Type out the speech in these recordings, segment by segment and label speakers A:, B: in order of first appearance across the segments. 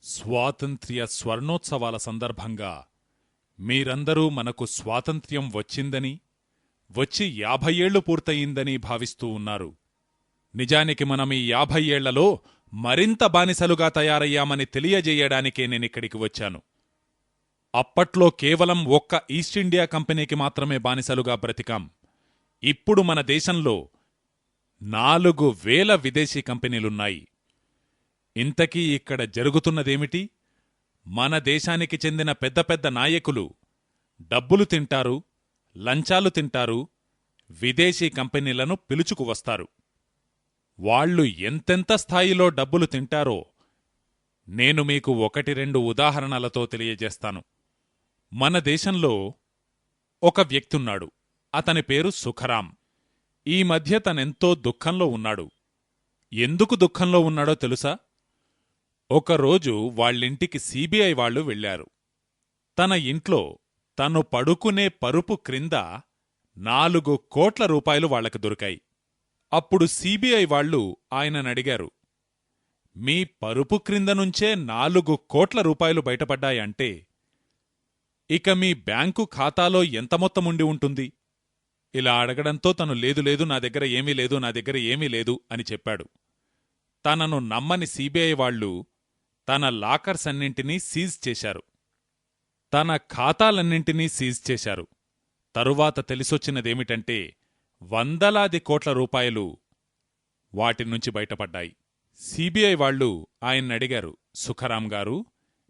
A: స్వాతంత్ర్య స్వర్ణోత్సవాల సందర్భంగా మీరందరూ మనకు స్వాతంత్ర్యం వచ్చిందని, వచ్చి 50 ఏళ్లు పూర్తయిందని భావిస్తూ ఉన్నారు. నిజానికి మనం ఈ 50 ఏళ్లలో మరింత బానిసలుగా తయారయ్యామని తెలియజేయడానికే నేనిక్కడికి వచ్చాను. అప్పట్లో కేవలం ఒక్క ఈస్ట్ ఇండియా కంపెనీకి మాత్రమే బానిసలుగా బ్రతికాం. ఇప్పుడు మన దేశంలో 4000 విదేశీ కంపెనీలున్నాయి. ఇంతకీ ఇక్కడ జరుగుతున్నదేమిటి? మన దేశానికి చెందిన పెద్ద పెద్ద నాయకులు డబ్బులు తింటారు, లంచాలు తింటారు, విదేశీ కంపెనీలను పిలుచుకువస్తారు. వాళ్లు ఎంతెంత స్థాయిలో డబ్బులు తింటారో నేను మీకు 1-2 ఉదాహరణలతో తెలియజేస్తాను. మన దేశంలో ఒక వ్యక్తున్నాడు. అతని పేరు సుఖరాం. ఈ మధ్య తనెంతో దుఃఖంలో ఉన్నాడు. ఎందుకు దుఃఖంలో ఉన్నాడో తెలుసా? ఒకరోజు వాళ్ళింటికి సిబిఐ వాళ్లు వెళ్లారు. తన ఇంట్లో తను పడుకునే పరుపు క్రింద 4 కోట్ల రూపాయలు వాళ్లకు దొరికాయి. అప్పుడు సిబిఐ వాళ్లు ఆయననడిగారు, మీ పరుపు క్రింద నుంచే 4 కోట్ల రూపాయలు బయటపడ్డాయంటే ఇక మీ బ్యాంకు ఖాతాలో ఎంత మొత్తముండి ఉంటుంది? ఇలా అడగడంతో తను లేదు లేదు, నా దగ్గర ఏమీ లేదు, నా దగ్గర ఏమీ లేదు అని చెప్పాడు. తనను నమ్మని సిబిఐ వాళ్లు తన లాకర్స్ అన్నింటినీ సీజ్ చేశారు. తన ఖాతాలన్నింటినీ సీజ్ చేశారు. తరువాత తెలిసొచ్చినదేమిటంటే వందలాది కోట్ల రూపాయలు వాటినుంచి బయటపడ్డాయి. సిబిఐ వాళ్లు ఆయన్నడిగారు, సుఖరాం గారు,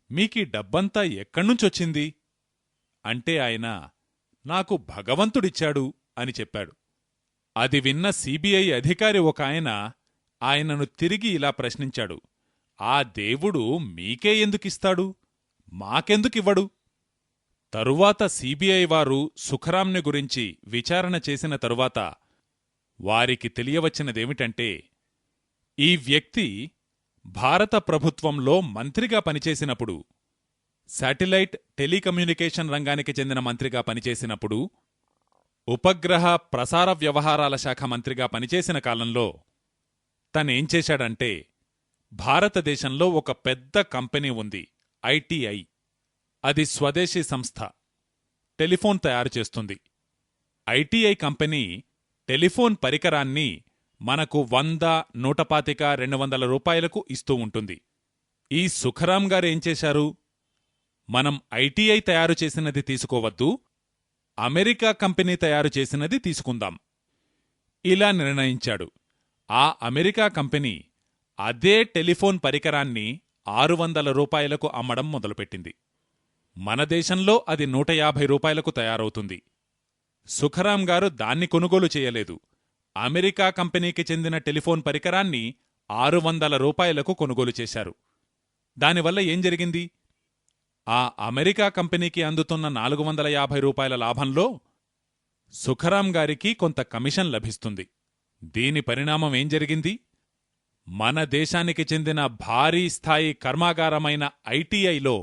A: మీకీ డబ్బంతా ఎక్కడ్నుంచొచ్చింది? అంటే ఆయన, నాకు భగవంతుడిచ్చాడు అని చెప్పాడు. అది విన్న సిబిఐ అధికారి ఒక ఆయనను తిరిగి ఇలా ప్రశ్నించాడు, ఆ దేవుడు మీకే ఎందుకిస్తాడు? మాకెందుకివ్వడు? తరువాత సిబిఐ వారు సుఖరాంని గురించి విచారణ చేసిన తరువాత వారికి తెలియవచ్చినదేమిటంటే ఈ వ్యక్తి భారత ప్రభుత్వంలో మంత్రిగా పనిచేసినప్పుడు, శాటిలైట్ టెలికమ్యూనికేషన్ రంగానికి చెందిన మంత్రిగా పనిచేసినప్పుడు, ఉపగ్రహ ప్రసార వ్యవహారాల శాఖ మంత్రిగా పనిచేసిన కాలంలో తనేం చేశాడంటే, భారతదేశంలో ఒక పెద్ద కంపెనీ ఉంది, ఐటిఐ. అది స్వదేశీ సంస్థ, టెలిఫోన్ తయారుచేస్తుంది. ఐటిఐ కంపెనీ టెలిఫోన్ పరికరాన్ని మనకు 100, 125, 200 రూపాయలకు ఇస్తూ ఉంటుంది. ఈ సుఖరాం గారేం చేశారు? మనం ఐటిఐ తయారు చేసినది తీసుకోవద్దు, అమెరికా కంపెనీ తయారు చేసినది తీసుకుందాం ఇలా నిర్ణయించాడు. ఆ అమెరికా కంపెనీ అదే టెలిఫోన్ పరికరాన్ని 600 రూపాయలకు అమ్మడం మొదలుపెట్టింది. మన దేశంలో అది 150 రూపాయలకు తయారవుతుంది. సుఖరాం గారు దాన్ని కొనుగోలు చేయలేదు. అమెరికా కంపెనీకి చెందిన టెలిఫోన్ పరికరాన్ని 600 రూపాయలకు కొనుగోలు చేశారు. దానివల్ల ఏం జరిగింది? ఆ అమెరికా కంపెనీకి అందుతున్న 450 రూపాయల లాభంలో సుఖరాం గారికి కొంత కమిషన్ లభిస్తుంది. దీని పరిణామం ఏం జరిగింది? మన దేశానికి చెందిన భారీ స్థాయి కర్మాగారమైన ఐటిఐలో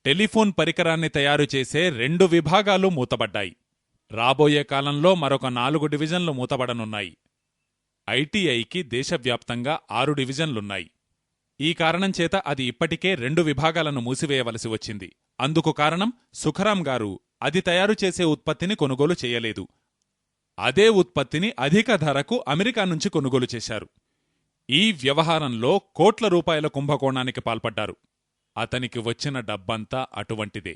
A: టెలిఫోన్ పరికరాన్ని తయారుచేసే 2 విభాగాలు మూతబడ్డాయి. రాబోయే కాలంలో మరొక 4 డివిజన్లు మూతబడనున్నాయి. ఐటిఐకి దేశవ్యాప్తంగా 6 డివిజన్లున్నాయి. ఈ కారణంచేత అది ఇప్పటికే 2 విభాగాలను మూసివేయవలసి వచ్చింది. అందుకు కారణం సుఖరాం గారు అది తయారుచేసే ఉత్పత్తిని కొనుగోలు చేయలేదు. అదే ఉత్పత్తిని అధిక ధరకు అమెరికా నుంచి కొనుగోలు చేశారు. ఈ వ్యవహారంలో కోట్ల రూపాయల కుంభకోణానికి పాల్పడ్డారు. అతనికి వచ్చిన డబ్బంతా అటువంటిదే.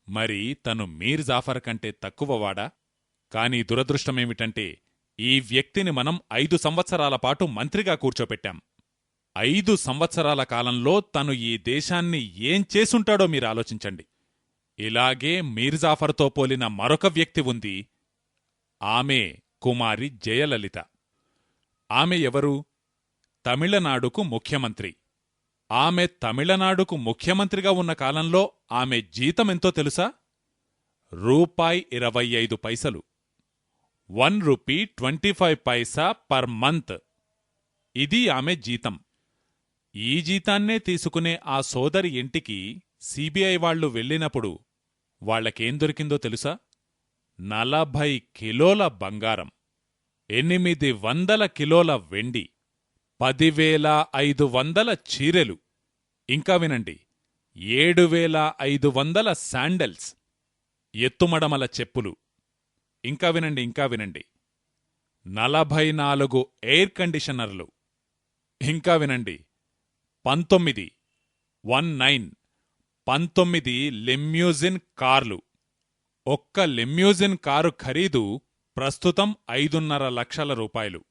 A: మరి తను మీర్ జాఫర్ కంటే తక్కువవాడా? కాని దురదృష్టమేమిటంటే ఈ వ్యక్తిని మనం 5 సంవత్సరాల పాటు మంత్రిగా కూర్చోపెట్టాం. 5 సంవత్సరాల కాలంలో తను ఈ దేశాన్ని ఏం చేసుంటాడో మీరాలోచించండి. ఇలాగే మీర్ జాఫర్తో పోలిన మరొక వ్యక్తి ఉంది. ఆమె కుమారి జయలలిత. ఆమె ఎవరు? తమిళనాడుకు ముఖ్యమంత్రి. ఆమె తమిళనాడుకు ముఖ్యమంత్రిగా ఉన్న కాలంలో ఆమె జీతమెంతో తెలుసా? ₹25. 1 రూపీ 25 పైసా పర్ మంత్. ఇది ఆమె జీతం. ఈ జీతాన్నే తీసుకునే ఆ సోదరి ఇంటికి సిబిఐ వాళ్లు వెళ్ళినప్పుడు వాళ్లకేం దొరికిందో తెలుసా? 40 కిలోల బంగారం, 800 కిలోల వెండి, 10,500 చీరెలు. ఇంకా వినండి, 7,500 శాండల్స్, ఎత్తుమడమల చెప్పులు. ఇంకా వినండి, ఇంకా వినండి, 44 ఎయిర్ కండిషనర్లు. ఇంకా వినండి, 19 లెమ్యూజిన్ కార్లు. ఒక్క లెమ్యూజిన్ కారు ఖరీదు ప్రస్తుతం 5.5 లక్షల రూపాయలు.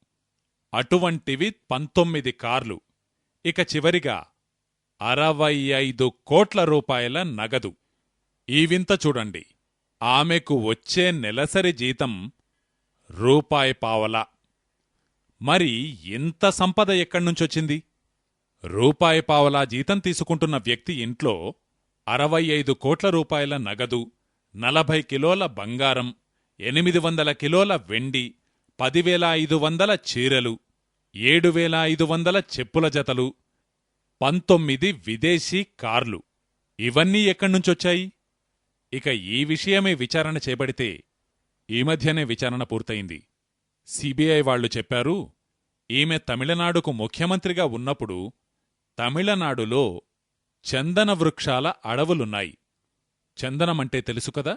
A: అటువంటివి 19 కార్లు. ఇక చివరిగా 65 కోట్ల రూపాయల నగదు. ఈ వింత చూడండి, ఆమెకు వచ్చే నెలసరి జీతం రూపాయి పావలా. మరి ఇంత సంపద ఎక్కడ్నుంచొచ్చింది? రూపాయి పావలా జీతం తీసుకుంటున్న వ్యక్తి ఇంట్లో 65 కోట్ల రూపాయల నగదు, 40 కిలోల బంగారం, 800 కిలోల వెండి, 10,500 చీరలు, 7,500 చెప్పుల జతలు, 19 విదేశీ కార్లు. ఇవన్నీ ఎక్కడ్నుంచొచ్చాయి? ఇక ఈ విషయమే విచారణ చేపడితే ఈ మధ్యనే విచారణ పూర్తయింది. సిబిఐ వాళ్లు చెప్పారు, ఈమె తమిళనాడుకు ముఖ్యమంత్రిగా ఉన్నప్పుడు తమిళనాడులో చందన వృక్షాల అడవులున్నాయి. చందనమంటే తెలుసుకదా,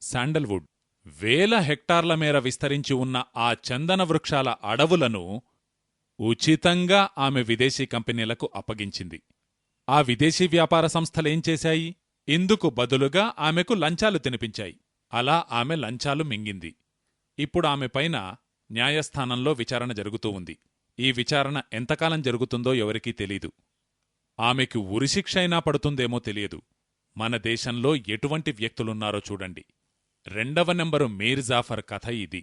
A: శాండల్వుడ్. వేల హెక్టార్ల మేర విస్తరించి ఉన్న ఆ చందన వృక్షాల అడవులను ఉచితంగా ఆమె విదేశీ కంపెనీలకు అప్పగించింది. ఆ విదేశీ వ్యాపార సంస్థలేం చేశాయి? ఇందుకు బదులుగా ఆమెకు లంచాలు తినిపించాయి. అలా ఆమె లంచాలు మింగింది. ఇప్పుడు ఆమెపైన న్యాయస్థానంలో విచారణ జరుగుతూ ఉంది. ఈ విచారణ ఎంతకాలం జరుగుతుందో ఎవరికీ తెలీదు. ఆమెకు ఉరిశిక్షైనా పడుతుందేమో తెలియదు. మన దేశంలో ఎటువంటి వ్యక్తులున్నారో చూడండి. 2వ నెంబరు మీర్ జాఫర్ కథ ఇది.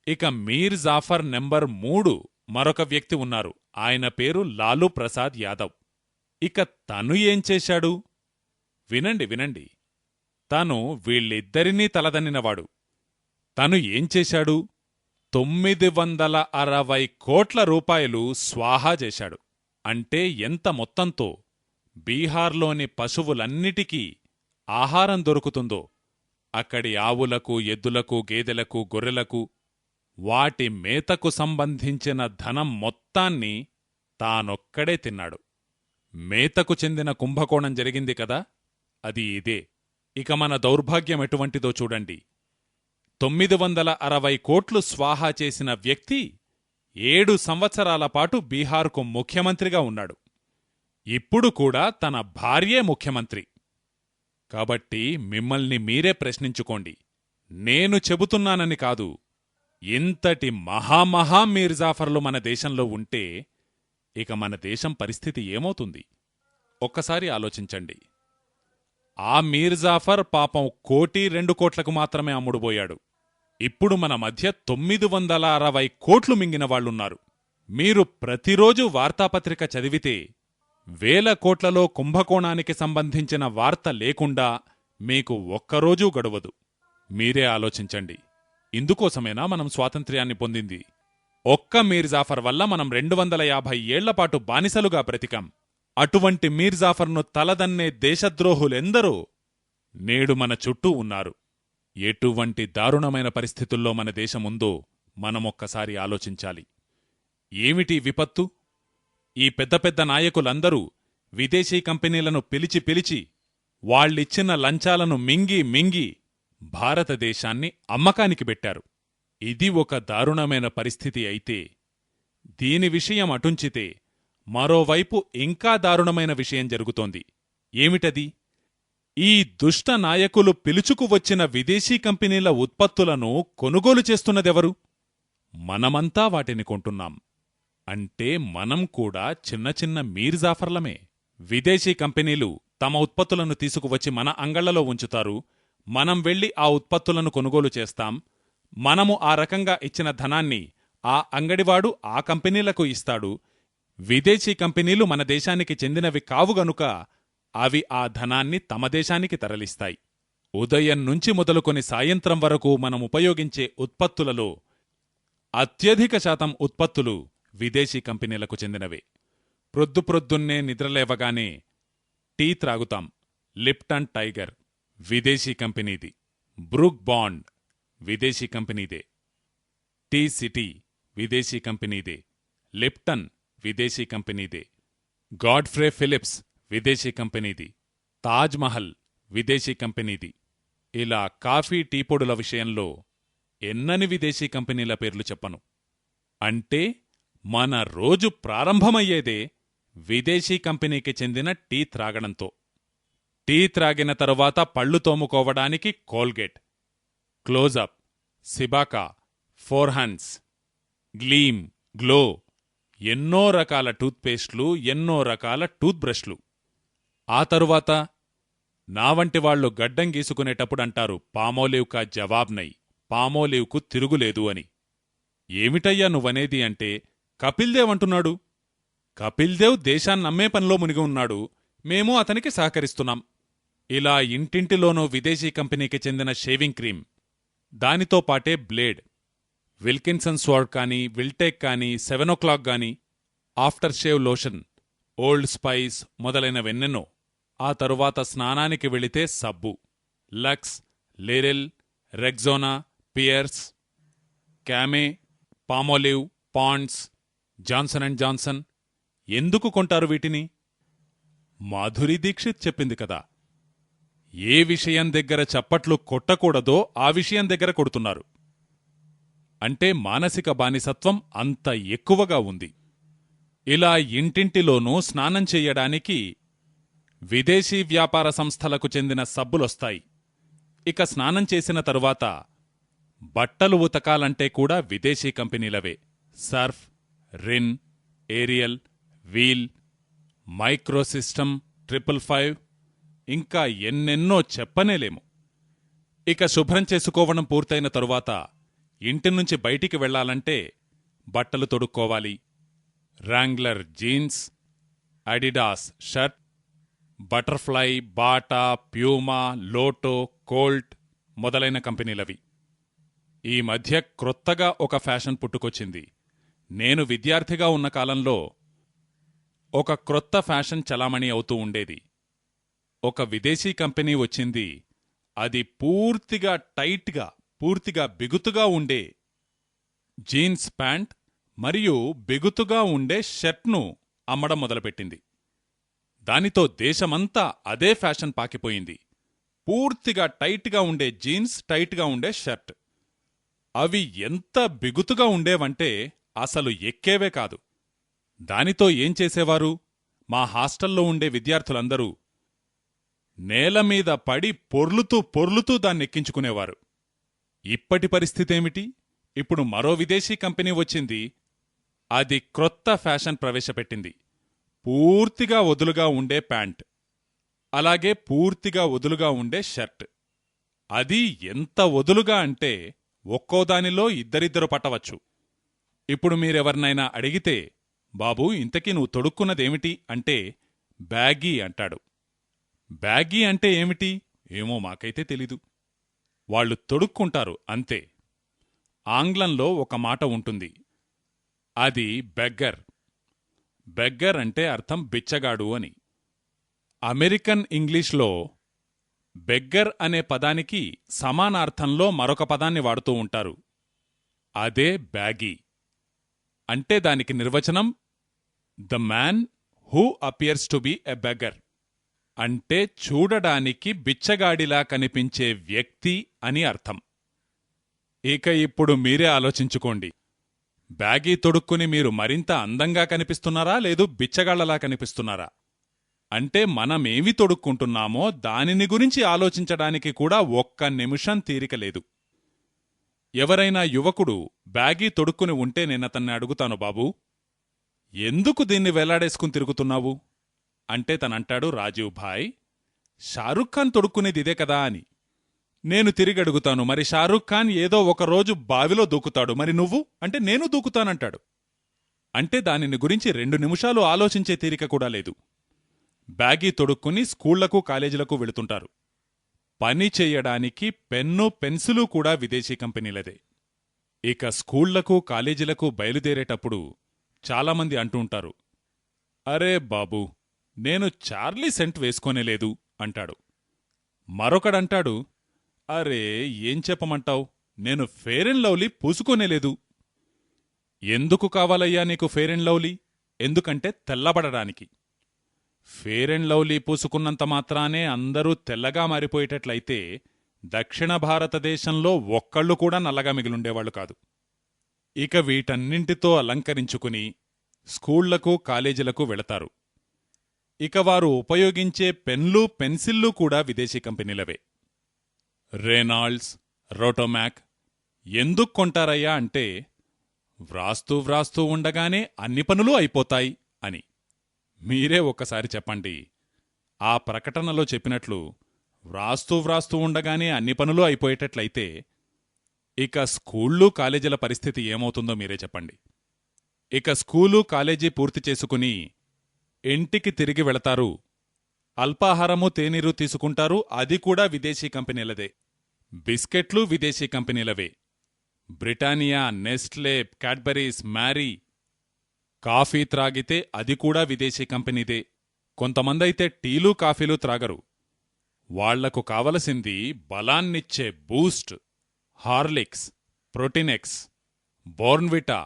A: ఇక మీర్ జాఫర్ నెంబర్ 3 మరొక వ్యక్తి ఉన్నారు. ఆయన పేరు లాలూ ప్రసాద్ యాదవ్. ఇక తను ఏం చేశాడు? వినండి వినండి, తను వీళ్ళిద్దరినీ తలదన్నినవాడు. తను ఏం చేశాడు? 960 కోట్ల రూపాయలు స్వాహా చేశాడు. అంటే ఎంత మొత్తంతో బీహార్లోని పశువులన్నిటికీ ఆహారం దొరుకుతుందో అక్కడి ఆవులకు, ఎద్దులకు, గేదెలకు, గొర్రెలకు, వాటి మేతకు సంబంధించిన ధనం మొత్తాన్ని తానొక్కడే తిన్నాడు. మేతకు చెందిన కుంభకోణం జరిగింది కదా, అది ఇదే. ఇక మన దౌర్భాగ్యం ఎటువంటిదో చూడండి. 960 కోట్లు స్వాహా చేసిన వ్యక్తి 7 సంవత్సరాల పాటు బీహార్కు ముఖ్యమంత్రిగా ఉన్నాడు. ఇప్పుడు కూడా తన భార్యే ముఖ్యమంత్రి. కాబట్టి మిమ్మల్ని మీరే ప్రశ్నించుకోండి. నేను చెబుతున్నానని కాదు, ఇంతటి మహామహా మీర్ జాఫర్లు మన దేశంలో ఉంటే ఇక మన దేశం పరిస్థితి ఏమవుతుంది? ఒక్కసారి ఆలోచించండి. ఆ మీర్ జాఫర్ పాపం 1-2 కోట్లకు మాత్రమే అమ్ముడుపోయాడు. ఇప్పుడు మన మధ్య 960 కోట్లు మింగిన వాళ్లున్నారు. మీరు ప్రతిరోజు వార్తాపత్రిక చదివితే వేల కోట్లలో కుంభకోణానికి సంబంధించిన వార్త లేకుండా మీకు ఒక్కరోజూ గడవదు. మీరే ఆలోచించండి. ఇందుకోసమేనా మనం స్వాతంత్ర్యాన్ని పొందింది? ఒక్క మీర్ జాఫర్ వల్ల మనం 250 ఏళ్లపాటు బానిసలుగా బ్రతికాం. అటువంటి మీర్ జాఫర్ను తలదన్నే దేశద్రోహులెందరో నేడు మన చుట్టూ ఉన్నారు. ఎటువంటి దారుణమైన పరిస్థితుల్లో మన దేశముందో మనమొక్కసారి ఆలోచించాలి. ఏమిటి విపత్తు? ఈ పెద్ద పెద్ద నాయకులందరూ విదేశీ కంపెనీలను పిలిచి పిలిచి వాళ్ళిచ్చిన లంచాలను మింగి మింగి భారతదేశాన్ని అమ్మకానికి పెట్టారు. ఇది ఒక దారుణమైన పరిస్థితి అయితే, దీని విషయం అటుంచితే మరోవైపు ఇంకా దారుణమైన విషయం జరుగుతోంది. ఏమిటది? ఈ దుష్ట నాయకులు పిలుచుకువచ్చిన విదేశీ కంపెనీల ఉత్పత్తులను కొనుగోలు చేస్తున్నదెవరు? మనమంతా వాటిని కొంటున్నాం. అంటే మనం కూడా చిన్న చిన్న మీర్ జాఫర్లమే. విదేశీ కంపెనీలు తమ ఉత్పత్తులను తీసుకువచ్చి మన అంగళ్లలో ఉంచుతారు. మనం వెళ్లి ఆ ఉత్పత్తులను కొనుగోలు చేస్తాం. మనము ఆ రకంగా ఇచ్చిన ధనాన్ని ఆ అంగడివాడు ఆ కంపెనీలకు ఇస్తాడు. విదేశీ కంపెనీలు మన దేశానికి చెందినవి కావు గనుక అవి ఆ ధనాన్ని తమ దేశానికి తరలిస్తాయి. ఉదయం నుంచి మొదలుకొని సాయంత్రం వరకు మనం ఉపయోగించే ఉత్పత్తులలో అత్యధిక శాతం ఉత్పత్తులు విదేశీ కంపెనీలకు చెందినవే. ప్రొద్దుప్రొద్దున్నే నిద్రలేవగానే టీ త్రాగుతాం. లిప్టన్ టైగర్ విదేశీ కంపెనీది. బ్రూక్ బాండ్ విదేశీ కంపెనీదే. టీ సిటీ విదేశీ కంపెనీదే. లిప్టన్ విదేశీ కంపెనీదే. గాడ్ఫ్రే ఫిలిప్స్ విదేశీ కంపెనీది. తాజ్ మహల్ విదేశీ కంపెనీది. ఇలా కాఫీ టీపొడుల విషయంలో ఎన్నని విదేశీ కంపెనీల పేర్లు చెప్పను. అంటే మన రోజు ప్రారంభమయ్యేదే విదేశీ కంపెనీకి చెందిన టీ త్రాగడంతో. టీ త్రాగిన తరువాత పళ్ళు తోముకోవడానికి కోల్గేట్, క్లోజప్, సిబాకా, ఫోర్హన్స్, గ్లీమ్, గ్లో, ఎన్నో రకాల టూత్పేస్ట్లు, ఎన్నో రకాల టూత్బ్రష్లు. ఆ తరువాత నా వంటి వాళ్లు గడ్డం గీసుకునేటప్పుడంటారు, పామోలివ్ కా జవాబ్ నై, పామోలివ్కు తిరుగులేదు అని. ఏమిటయ్యా నువ్వనేది అంటే, కపిల్దేవ్ అంటున్నాడు. కపిల్దేవ్ దేశాన్నమ్మే పనిలో మునిగి ఉన్నాడు, మేము అతనికి సహకరిస్తున్నాం. ఇలా ఇంటింటిలోనూ విదేశీ కంపెనీకి చెందిన షేవింగ్ క్రీం, దానితో పాటే బ్లేడ్, విల్కిన్సన్ స్వార్డ్ కానీ, విల్టేక్ కానీ, 7 o'clock గాని, aftershave lotion, Old Spice మొదలైనవెన్నెన్నో. ఆ తరువాత స్నానానికి వెళితే సబ్బు, Lux, Liril, Rexona, Pears, Camay, Palmolive, Ponds, Johnson and Johnson. ఎందుకు కొంటారు వీటిని? మాధురి దీక్షిత్ చెప్పింది కదా, ఏ విషయం దగ్గర చప్పట్లు కొట్టకూడదో ఆ విషయం దగ్గర కొడుతున్నారు. అంటే మానసిక బానిసత్వం అంత ఎక్కువగా ఉంది. ఇలా ఇంటింటిలోనూ స్నానం చెయ్యడానికి విదేశీ వ్యాపార సంస్థలకు చెందిన సబ్బులొస్తాయి. ఇక స్నానం చేసిన తరువాత బట్టలు ఉతకాలంటే కూడా విదేశీ కంపెనీలవే. సర్ఫ్, రిన్, ఏరియల్, వీల్, మైక్రోసిస్టమ్, 555, ఇంకా ఎన్నెన్నో చెప్పనేలేము. ఇక శుభ్రం చేసుకోవడం పూర్తయిన తరువాత ఇంటినుంచి బయటికి వెళ్లాలంటే బట్టలు తొడుక్కోవాలి. Wrangler jeans, Adidas shirt, Butterfly, Bata, Puma, Lotto, Colt మొదలైన కంపెనీలవి. ఈ మధ్య క్రొత్తగా ఒక ఫ్యాషన్ పుట్టుకొచ్చింది. నేను విద్యార్థిగా ఉన్న కాలంలో ఒక క్రొత్త ఫ్యాషన్ చలామణి అవుతూ ఉండేది. ఒక విదేశీ కంపెనీ వచ్చింది. అది పూర్తిగా టైట్గా, పూర్తిగా బిగుతుగా ఉండే జీన్స్ ప్యాంట్ మరియు బిగుతుగా ఉండే షర్ట్ను అమ్మడం మొదలుపెట్టింది. దానితో దేశమంతా అదే ఫ్యాషన్ పాకిపోయింది. పూర్తిగా టైట్గా ఉండే జీన్స్, టైట్గా ఉండే షర్ట్. అవి ఎంత బిగుతుగా ఉండేవంటే అసలు ఎక్కేవే కాదు. దానితో ఏం చేసేవారు? మా హాస్టల్లో ఉండే విద్యార్థులందరూ నేలమీద పడి పొర్లుతూ పొర్లుతూ దాన్నెక్కించుకునేవారు. ఇప్పటి పరిస్థితేమిటి? ఇప్పుడు మరో విదేశీ కంపెనీ వచ్చింది. అది క్రొత్త ఫ్యాషన్ ప్రవేశపెట్టింది. పూర్తిగా వదులుగా ఉండే ప్యాంట్, అలాగే పూర్తిగా వదులుగా ఉండే షర్ట్. అది ఎంత వదులుగా అంటే ఒక్కోదానిలో ఇద్దరిద్దరు పట్టవచ్చు. ఇప్పుడు మీరెవర్నైనా అడిగితే, బాబూ ఇంతకీ నువ్వు తొడుక్కున్నదేమిటి అంటే బ్యాగీ అంటాడు. బ్యాగీ అంటే ఏమిటి? ఏమో మాకైతే తెలీదు. వాళ్ళు తొడుక్కుంటారు అంతే. ఆంగ్లంలో ఒక మాట ఉంటుంది, అది బెగ్గర్. బెగ్గర్ అంటే అర్థం బిచ్చగాడు అని. అమెరికన్ ఇంగ్లీష్లో బెగ్గర్ అనే పదానికి సమానార్థంలో మరొక పదాన్ని వాడుతూ ఉంటారు. అదే బ్యాగీ. అంటే దానికి నిర్వచనం the man who appears to be a beggar. అంటే చూడడానికి బిచ్చగాడిలా కనిపించే వ్యక్తి అని అర్థం. ఇక ఇప్పుడు మీరే ఆలోచించుకోండి, బ్యాగీ తొడుక్కుని మీరు మరింత అందంగా కనిపిస్తున్నారా, లేదు బిచ్చగాళ్లలా కనిపిస్తున్నారా? అంటే మనమేమి తొడుక్కుంటున్నామో దానిని గురించి ఆలోచించడానికి కూడా ఒక్క నిమిషం తీరికలేదు. ఎవరైనా యువకుడు బ్యాగీ తొడుక్కుని ఉంటే నేనతన్ని అడుగుతాను, బాబూ ఎందుకు దీన్ని వేలాడేసుకుని తిరుగుతున్నావు అంటే తనంటాడు, రాజీవ్ భాయ్ షారుఖ్ ఖాన్ తొడుక్కునేదిదే కదా అని. నేను తిరిగడుగుతాను, మరి షారుఖ్ ఖాన్ ఏదో ఒకరోజు బావిలో దూకుతాడు, మరి నువ్వు అంటే నేను దూకుతానంటాడు. అంటే దానిని గురించి 2 నిమిషాలు ఆలోచించే తీరిక కూడా లేదు. బ్యాగీ తొడుక్కుని స్కూళ్లకు కాలేజీలకు వెళుతుంటారు. పని చెయ్యడానికి పెన్ను పెన్సిలు కూడా విదేశీ కంపెనీలదే. ఇక స్కూళ్లకు కాలేజీలకు బయలుదేరేటప్పుడు చాలామంది అంటుంటారు, అరే బాబూ నేను చార్లీ సెంట్ వేసుకోనేలేదు అంటాడు. మరొకడంటాడు, అరే ఏం చెప్పమంటావ్, నేను ఫెయిర్ అండ్ లవ్లీ పూసుకోనేలేదు. ఎందుకు కావాలయ్యా నీకు ఫెయిర్ అండ్ లవ్లీ? ఎందుకంటే తెల్లబడడానికి. ఫేర్ అండ్ లవ్లీ పూసుకున్నంత మాత్రానే అందరూ తెల్లగా మారిపోయేటట్లయితే దక్షిణ భారతదేశంలో ఒక్కళ్ళు కూడా నల్లగా మిగిలుండేవాళ్లు కాదు. ఇక వీటన్నింటితో అలంకరించుకుని స్కూళ్లకు కాలేజీలకు వెళతారు. ఇక వారు ఉపయోగించే పెన్లు పెన్సిళ్ళు కూడా విదేశీ కంపెనీలవే. రేనాల్డ్స్, రోటోమాక్ ఎందుకు కొంటారయ్యా అంటే వ్రాస్తూ వ్రాస్తూ ఉండగానే అన్ని పనులు అయిపోతాయి అని. మీరే ఒక్కసారి చెప్పండి, ఆ ప్రకటనలో చెప్పినట్లు వ్రాస్తూ వ్రాస్తూ ఉండగానే అన్ని పనులు అయిపోయేటట్లయితే ఇక స్కూళ్ళు కాలేజీల పరిస్థితి ఏమవుతుందో మీరే చెప్పండి. ఇక స్కూలు కాలేజీ పూర్తి చేసుకుని ఇంటికి తిరిగి వెళతారు. అల్పాహారము తేనీరు తీసుకుంటారు, అది కూడా విదేశీ కంపెనీలదే. బిస్కెట్లు విదేశీ కంపెనీలవే. Britannia, Nestle, Cadburys, Marie. Coffee త్రాగితే అది కూడా విదేశీ కంపెనీదే. కొంతమందైతే టీలు కాఫీలు త్రాగరు. వాళ్లకు కావలసింది బలాన్నిచ్చే Boost, Horlicks, Protinex, Bournvita,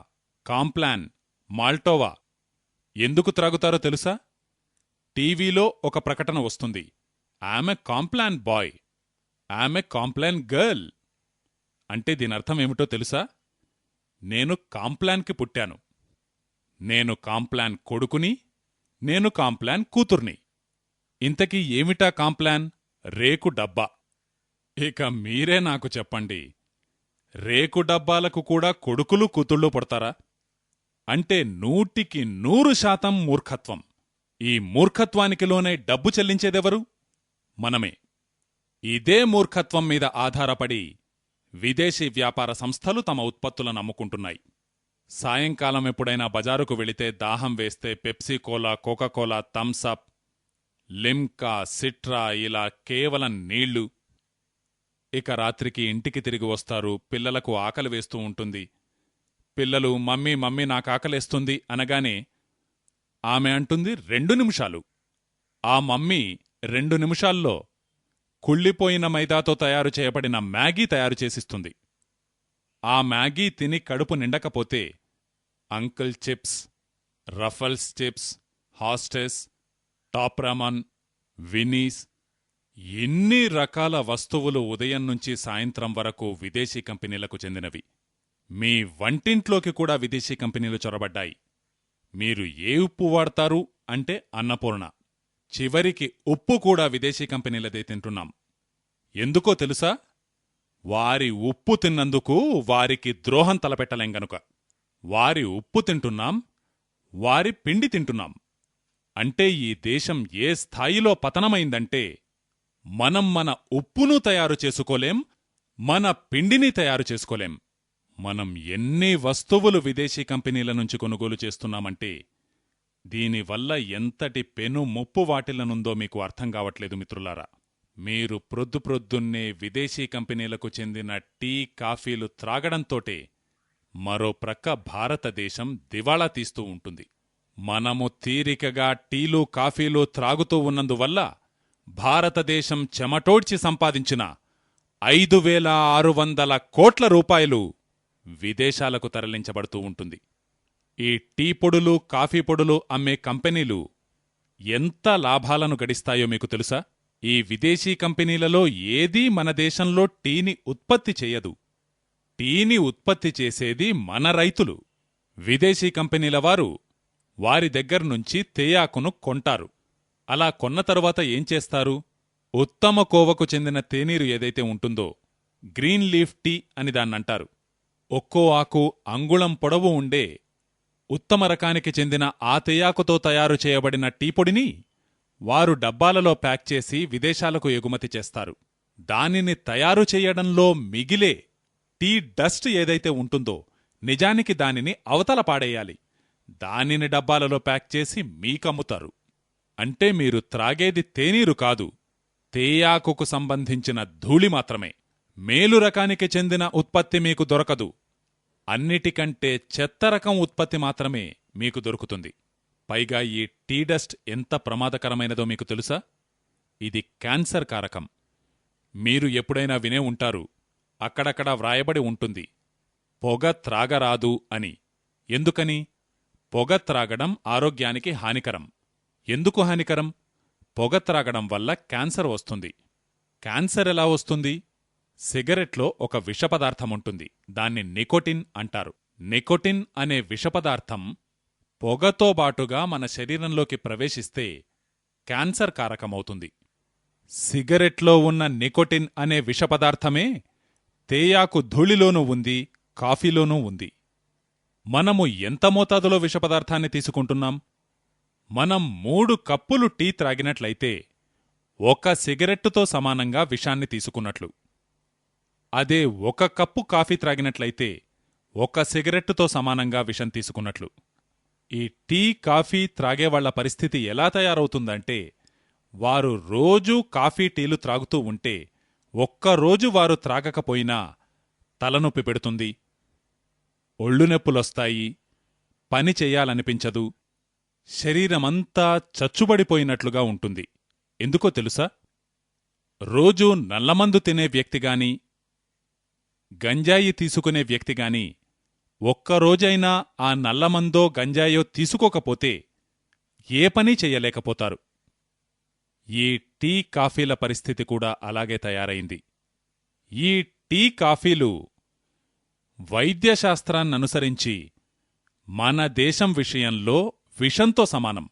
A: Complan, Maltova. ఎందుకు త్రాగుతారో తెలుసా? టీవీలో ఒక ప్రకటన వస్తుంది, ఆమె కాంప్లాన్ బాయ్, ఆమె కాంప్లాన్ గర్ల్. అంటే దీనర్థం ఏమిటో తెలుసా? నేను కాంప్లాన్కి పుట్టాను, నేను కాంప్లాన్ కొడుకుని, నేను కాంప్లాన్ కూతుర్ని. ఇంతకీ ఏమిటా కాంప్లాన్? రేకు డబ్బా. ఇక మీరే నాకు చెప్పండి, రేకు డబ్బాలకు కూడా కొడుకులు కూతుళ్ళు పుడతారా? అంటే 100% మూర్ఖత్వం. ఈ మూర్ఖత్వానికి లోనే డబ్బు చెల్లించేదెవరు? మనమే. ఇదే మూర్ఖత్వం మీద ఆధారపడి విదేశీ వ్యాపార సంస్థలు తమ ఉత్పత్తులను అమ్ముకుంటున్నాయి. సాయంకాలం ఎప్పుడైనా బజారుకు వెళితే దాహం వేస్తే పెప్సీకోలా, కోకాకోలా, థమ్సప్, లిమ్కా, సిట్రా ఇలా కేవలం నీళ్లు. ఇక రాత్రికి ఇంటికి తిరిగి వస్తారు. పిల్లలకు ఆకలి వేస్తూ ఉంటుంది. పిల్లలు మమ్మీ మమ్మీ నాకాకలేస్తుంది అనగానే ఆమె అంటుంది 2 నిమిషాలు. ఆ మమ్మీ 2 నిమిషాల్లో కుళ్ళిపోయిన మైదాతో తయారు చేయబడిన మ్యాగీ తయారు చేసిస్తుంది. ఆ మ్యాగీ తిని కడుపు నిండకపోతే Uncle Chips, Ruffles chips, Hostess, Top Ramen, వినీస్, ఇన్ని రకాల వస్తువులు ఉదయం నుంచి సాయంత్రం వరకు విదేశీ కంపెనీలకు చెందినవి. మీ వంటింట్లోకి కూడా విదేశీ కంపెనీలు చొరబడ్డాయి. మీరు ఏ ఉప్పు వాడతారు అంటే అన్నపూర్ణ. చివరికి ఉప్పు కూడా విదేశీ కంపెనీలదే తింటున్నాం. ఎందుకో తెలుసా? వారి ఉప్పు తిన్నందుకు వారికి ద్రోహం తలపెట్టలేం గనుక. వారి ఉప్పు తింటున్నాం, వారి పిండి తింటున్నాం. అంటే ఈ దేశం ఏ స్థాయిలో పతనమైందంటే మనం మన ఉప్పును తయారు చేసుకోలేం, మన పిండిని తయారు చేసుకోలేం. మనం ఎన్ని వస్తువులు విదేశీ కంపెనీల నుంచి కొనుగోలు చేస్తున్నామంటే దీనివల్ల ఎంతటి పెను ముప్పు వాటిల్లనుందో మీకు అర్థం కావట్లేదు మిత్రులారా. మీరు ప్రొద్దున్నే విదేశీ కంపెనీలకు చెందిన టీ, కాఫీలు త్రాగడంతోటే మరో ప్రక్క భారతదేశం దివాళా తీస్తూ ఉంటుంది. మనము తీరికగా టీలు, కాఫీలు త్రాగుతూ ఉన్నందువల్ల భారతదేశం చెమటోడ్చి సంపాదించిన 5,600 కోట్ల రూపాయలు విదేశాలకు తరలించబడుతూ ఉంటుంది. ఈ టీ పొడులు, కాఫీ పొడులు అమ్మే కంపెనీలు ఎంత లాభాలను గడిస్తాయో మీకు తెలుసా? ఈ విదేశీ కంపెనీలలో ఏదీ మన దేశంలో టీని ఉత్పత్తి చేయదు. టీని ఉత్పత్తి చేసేది మన రైతులు. విదేశీ కంపెనీల వారు వారి దగ్గర్నుంచి తేయాకును కొంటారు. అలా కొన్న తరువాత ఏం చేస్తారు? ఉత్తమ కోవకు చెందిన తేనీరు ఏదైతే ఉంటుందో గ్రీన్ లీఫ్ టీ అని దాన్నంటారు. ఒక్కో ఆకు అంగుళం పొడవు ఉండే ఉత్తమ రకానికి చెందిన ఆ తేయాకుతో తయారు చేయబడిన టీపొడిని వారు డబ్బాలలో ప్యాక్ చేసి విదేశాలకు ఎగుమతి చేస్తారు. దానిని తయారు చేయడంలో మిగిలే టీ డస్ట్ ఏదైతే ఉంటుందో నిజానికి దానిని అవతల పాడేయాలి. దానిని డబ్బాలలో ప్యాక్ చేసి మీకమ్ముతారు. అంటే మీరు త్రాగేది తేనీరు కాదు, తేయాకుకు సంబంధించిన ధూళి మాత్రమే. మేలు రకానికి చెందిన ఉత్పత్తి మీకు దొరకదు. అన్నిటికంటే చెత్త రకం ఉత్పత్తి మాత్రమే మీకు దొరుకుతుంది. పైగా ఈ టీ డస్ట్ ఎంత ప్రమాదకరమైనదో మీకు తెలుసా? ఇది క్యాన్సర్ కారకం. మీరు ఎప్పుడైనా వినే ఉంటారు, అక్కడక్కడ వ్రాయబడి ఉంటుంది, పొగ త్రాగరాదు అని. ఎందుకని? పొగ త్రాగడం ఆరోగ్యానికి హానికరం. ఎందుకు హానికరం? పొగ త్రాగడం వల్ల క్యాన్సర్ వస్తుంది. క్యాన్సర్ ఎలా వస్తుంది? సిగరెట్లో ఒక విషపదార్థముంటుంది. దాన్ని నికోటిన్ అంటారు. నికోటిన్ అనే విషపదార్థం పొగతో బాటుగా మన శరీరంలోకి ప్రవేశిస్తే క్యాన్సర్ కారకమవుతుంది. సిగరెట్లో ఉన్న నికోటిన్ అనే విషపదార్థమే తేయాకు ధూళిలోనూ ఉంది, కాఫీలోనూ ఉంది. మనము ఎంత మోతాదులో విషపదార్థాన్ని తీసుకుంటున్నాం? మనం 3 కప్పులు టీ త్రాగినట్లయితే 1 సిగరెట్టుతో సమానంగా విషాన్ని తీసుకున్నట్లు. అదే 1 కప్పు కాఫీ త్రాగినట్లయితే 1 సిగరెట్టుతో సమానంగా విషం తీసుకున్నట్లు. ఈ టీ, కాఫీ త్రాగేవాళ్ల పరిస్థితి ఎలా తయారవుతుందంటే, వారు రోజూ కాఫీ, టీలు త్రాగుతూ ఉంటే ఒక్కరోజు వారు త్రాగకపోయినా తలనొప్పి పెడుతుంది, ఒళ్ళునొప్పులొస్తాయి, పని చెయ్యాలనిపించదు, శరీరమంతా చచ్చుబడిపోయినట్లుగా ఉంటుంది. ఎందుకో తెలుసా? రోజూ నల్లమందు తినే వ్యక్తిగాని, గంజాయి తీసుకునే వ్యక్తిగాని ఒక్కరోజైనా ఆ నల్లమందో గంజాయో తీసుకోకపోతే ఏ పనీ చెయ్యలేకపోతారు. ఈ టీ, కాఫీల పరిస్థితి కూడా అలాగే తయారైంది. ఈ టీ, కాఫీలు వైద్యశాస్త్రాన్ననుసరించి మన దేశం విషయంలో విషంతో సమానం.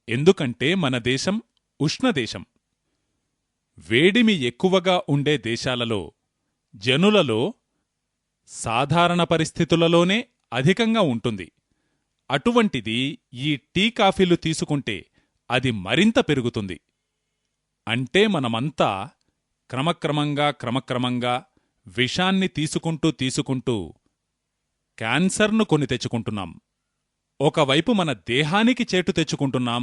A: ఎందుకంటే మన దేశం ఉష్ణదేశం. వేడిమి ఎక్కువగా ఉండే దేశాలలో జనులలో సాధారణ పరిస్థితులలోనే అధికంగా ఉంటుంది. అటువంటిది ఈ టీ, కాఫీలు తీసుకుంటే అది మరింత పెరుగుతుంది. అంటే మనమంతా క్రమక్రమంగా విషాన్ని తీసుకుంటూ క్యాన్సర్ను కొని తెచ్చుకుంటున్నాం. ఒకవైపు మన దేహానికి చేటు తెచ్చుకుంటున్నాం,